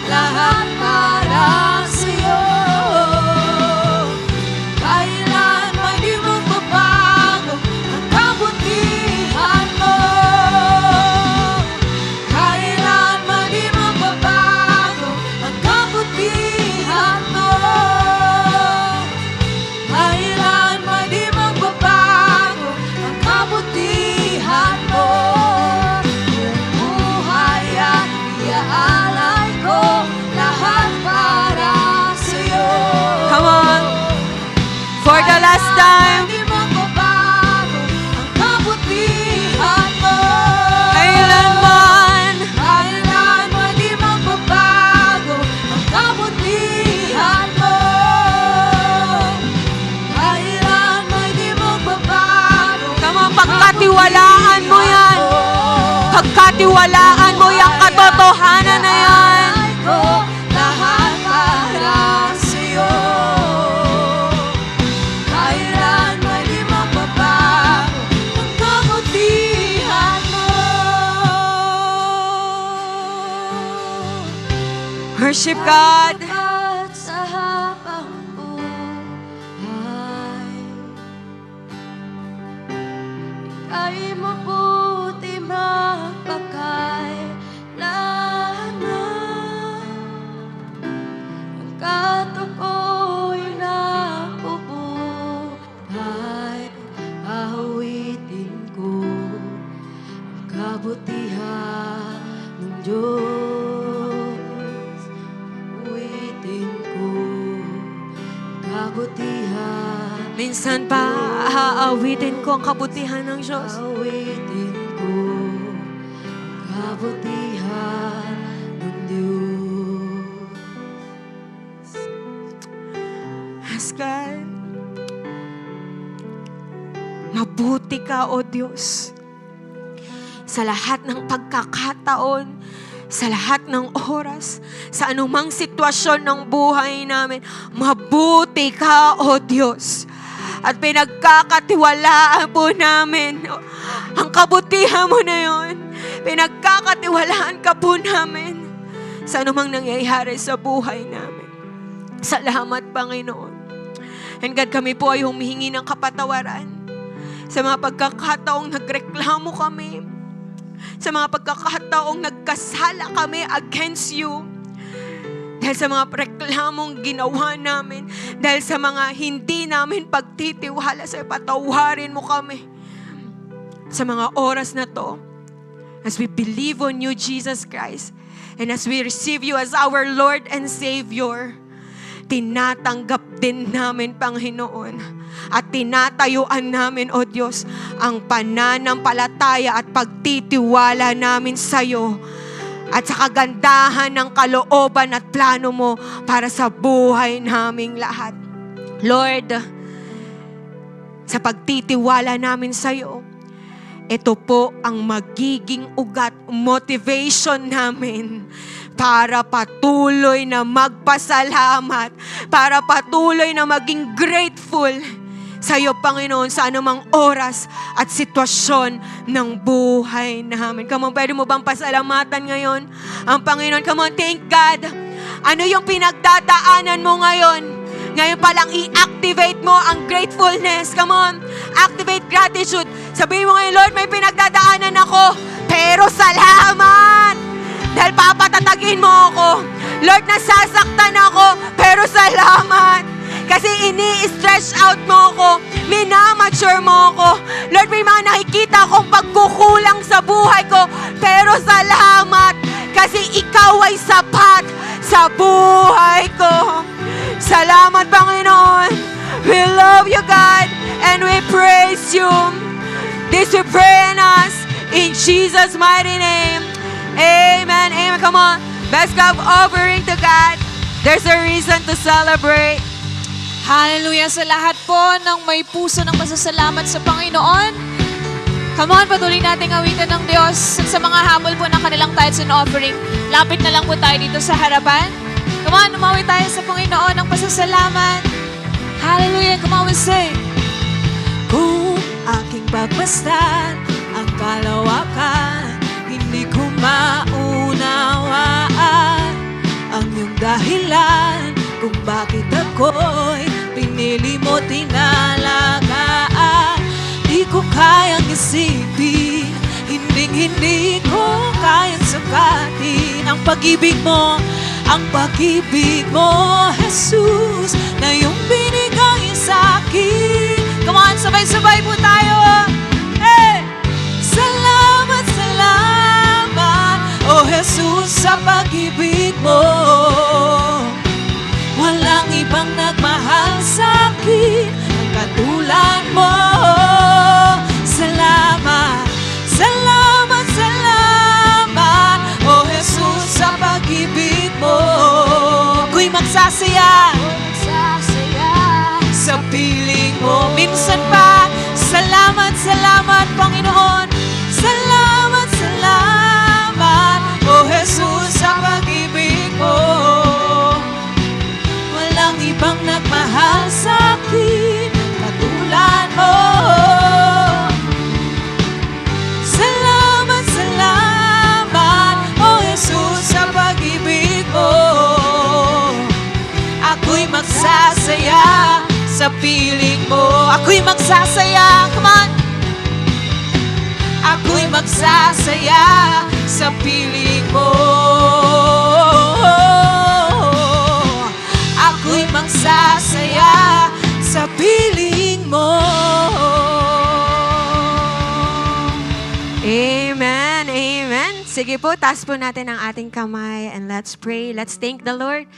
lahat para sa'yo. Kailan may di magbabago ang kabutihan mo. Kailan may di magbabago ang kabutihan mo. Kailan may di magbabago ang kabutihan mo. Buhay at Pagkatiwalaan mo yan. Pagkatiwalaan mo yung katotohanan na yan. ko lahat para sa'yo. Kailanman di magbabago ang kabutihan mo. Worship God. At sa habang buhay, ika'y mabuti magpakailanman. Ang kato ko'y nabubuhay, awitin ko ang kabutihan ng Diyos. Awitin ko ang kabutihan. Minsan pa, aawitin ko ang kabutihan ng Diyos. Awitin ko ang kabutihan ng Diyos. Ask God. Mabuti ka, O Diyos. Sa lahat ng pagkakataon, sa lahat ng oras, sa anumang sitwasyon ng buhay namin, mabuti ka, O Diyos. At pinagkakatiwalaan po namin ang kabutihan mo na yon. Pinagkakatiwalaan ka po namin sa anumang nangyayari sa buhay namin. Salamat, Panginoon. And God, kami po ay humihingi ng kapatawaran sa mga pagkakataong nagreklamo kami, sa mga pagkakataong nagkasala kami against you, dahil sa mga reklamong ginawa namin, dahil sa mga hindi namin pagtitiwala sa patawarin mo kami. Sa mga oras na to, as we believe on you, Jesus Christ, and as we receive you as our Lord and Savior, tinatanggap din namin, Panginoon, at tinatayuan namin, O Diyos, ang pananampalataya at pagtitiwala namin sa iyo at sa kagandahan ng kalooban at plano mo para sa buhay naming lahat. Lord, sa pagtitiwala namin sa iyo, ito po ang magiging ugat, motivation namin para patuloy na magpasalamat, para patuloy na maging grateful sa iyo, Panginoon, sa anumang oras at sitwasyon ng buhay namin. Come on, pwede mo bang pasalamatan ngayon ang Panginoon? Come on, thank God. Ano yung pinagdadaanan mo ngayon? Ngayon palang i-activate mo ang gratefulness. Come on, activate gratitude. Sabihin mo ngayon, Lord, may pinagdadaanan ako, pero salamat. Dahil papatatagin mo ako. Lord, nasasaktan ako, pero salamat. Kasi ini-stretch out mo ako, minamature mo ako. Lord, may mga nakikita akong pagkukulang sa buhay ko, pero salamat. Kasi ikaw ay sapat sa buhay ko. Salamat, Panginoon. We love you, God, and we praise you. This we pray in us, in Jesus' mighty name. Amen. Amen. Come on. Best clap offering to God. There's a reason to celebrate. Hallelujah sa lahat po ng may puso ng pasasalamat sa Panginoon. Come on, patuloy nating awitan ng Diyos. At sa mga habol po ng kanilang tithes and offering, lapit na lang po tayo dito sa harapan. Come on, umawi tayo sa Panginoon ng pasasalamat. Hallelujah, come on, we sing. Kung aking pagmasdan ang kalawakan, hindi ko maunawaan ang iyong dahilan kung bakit ako'y pinili mo tinalagaan. Di ko kayang isipin, hindi ko kayang sukatin ang pag-ibig mo, Jesus, na iyong binigay sa akin. Come on, sabay-sabay po tayo. Hey! Salamat, salamat, oh Jesus, sa pag-ibig mo. Walang ibang nagmahal sa akin ang katulad mo. Salamat, salamat, salamat, oh Jesus, sa pag-ibig mo. Ako'y magsasaya sa piling mo. Minsan pa, salamat, salamat, Panginoon. piling mo. Ako'y magsasaya, come on! Ako'y magsasaya sa piling mo. Ako'y magsasaya sa piling mo. Amen, amen. Sige po, taas po natin ang ating kamay and let's pray. Let's thank the Lord.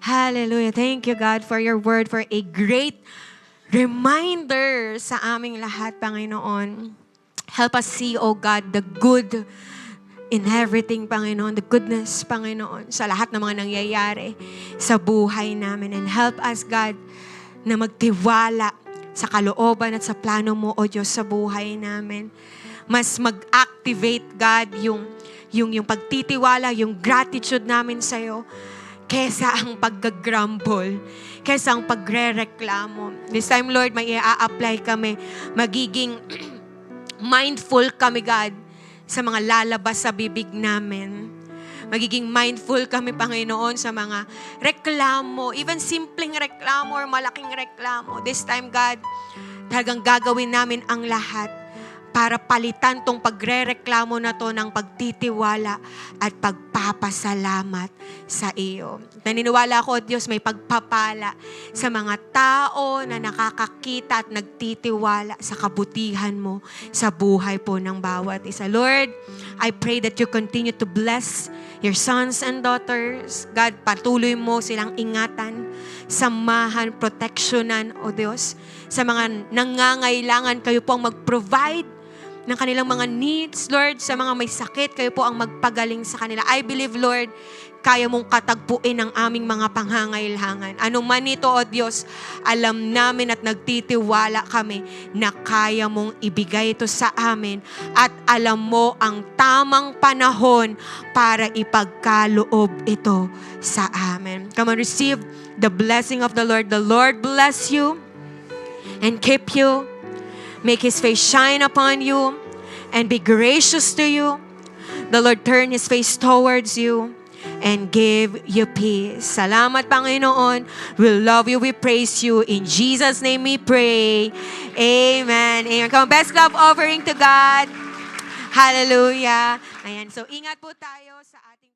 Hallelujah. Thank you, God, for your word, for a great reminder sa aming lahat, Panginoon. Help us see, oh God, the good in everything, Panginoon. The goodness, Panginoon, sa lahat ng mga nangyayari sa buhay namin. And help us, God, na magtiwala sa kalooban at sa plano mo, O Diyos, sa buhay namin. Mas mag-activate, God, yung pagtitiwala, yung gratitude namin sa'yo, kesa ang pag-grumble, kesa ang pagre-reklamo. This time, Lord, may i-apply kami. Magiging mindful kami, God, sa mga lalabas sa bibig namin. Magiging mindful kami, Panginoon, sa mga reklamo, even simpleng reklamo or malaking reklamo. This time, God, talagang gagawin namin ang lahat para palitan tong pagre-reklamo na to ng pagtitiwala at pagpapasalamat sa iyo. Naniniwala ako, Diyos, may pagpapala sa mga tao na nakakakita at nagtitiwala sa kabutihan mo sa buhay po ng bawat isa. Lord, I pray that you continue to bless your sons and daughters. God, patuloy mo silang ingatan, samahan, proteksyonan, O Diyos. Sa mga nangangailangan, kayo po ang mag-provide ng kanilang mga needs, Lord. Sa mga may sakit, kayo po ang magpagaling sa kanila. I believe, Lord, kaya mong katagpuin ang aming mga pangangailangan. Ano man ito, O Diyos, alam namin at nagtitiwala kami na kaya mong ibigay ito sa amin at alam mo ang tamang panahon para ipagkaloob ito sa amin. Come on, receive the blessing of the Lord. The Lord bless you and keep you. Make His face shine upon you and be gracious to you. The Lord turn His face towards you and give you peace. Salamat, Panginoon. We love you. We praise you. In Jesus' name we pray. Amen. Amen. Come on, best love offering to God. Hallelujah. Ayan. So, ingat po tayo sa ating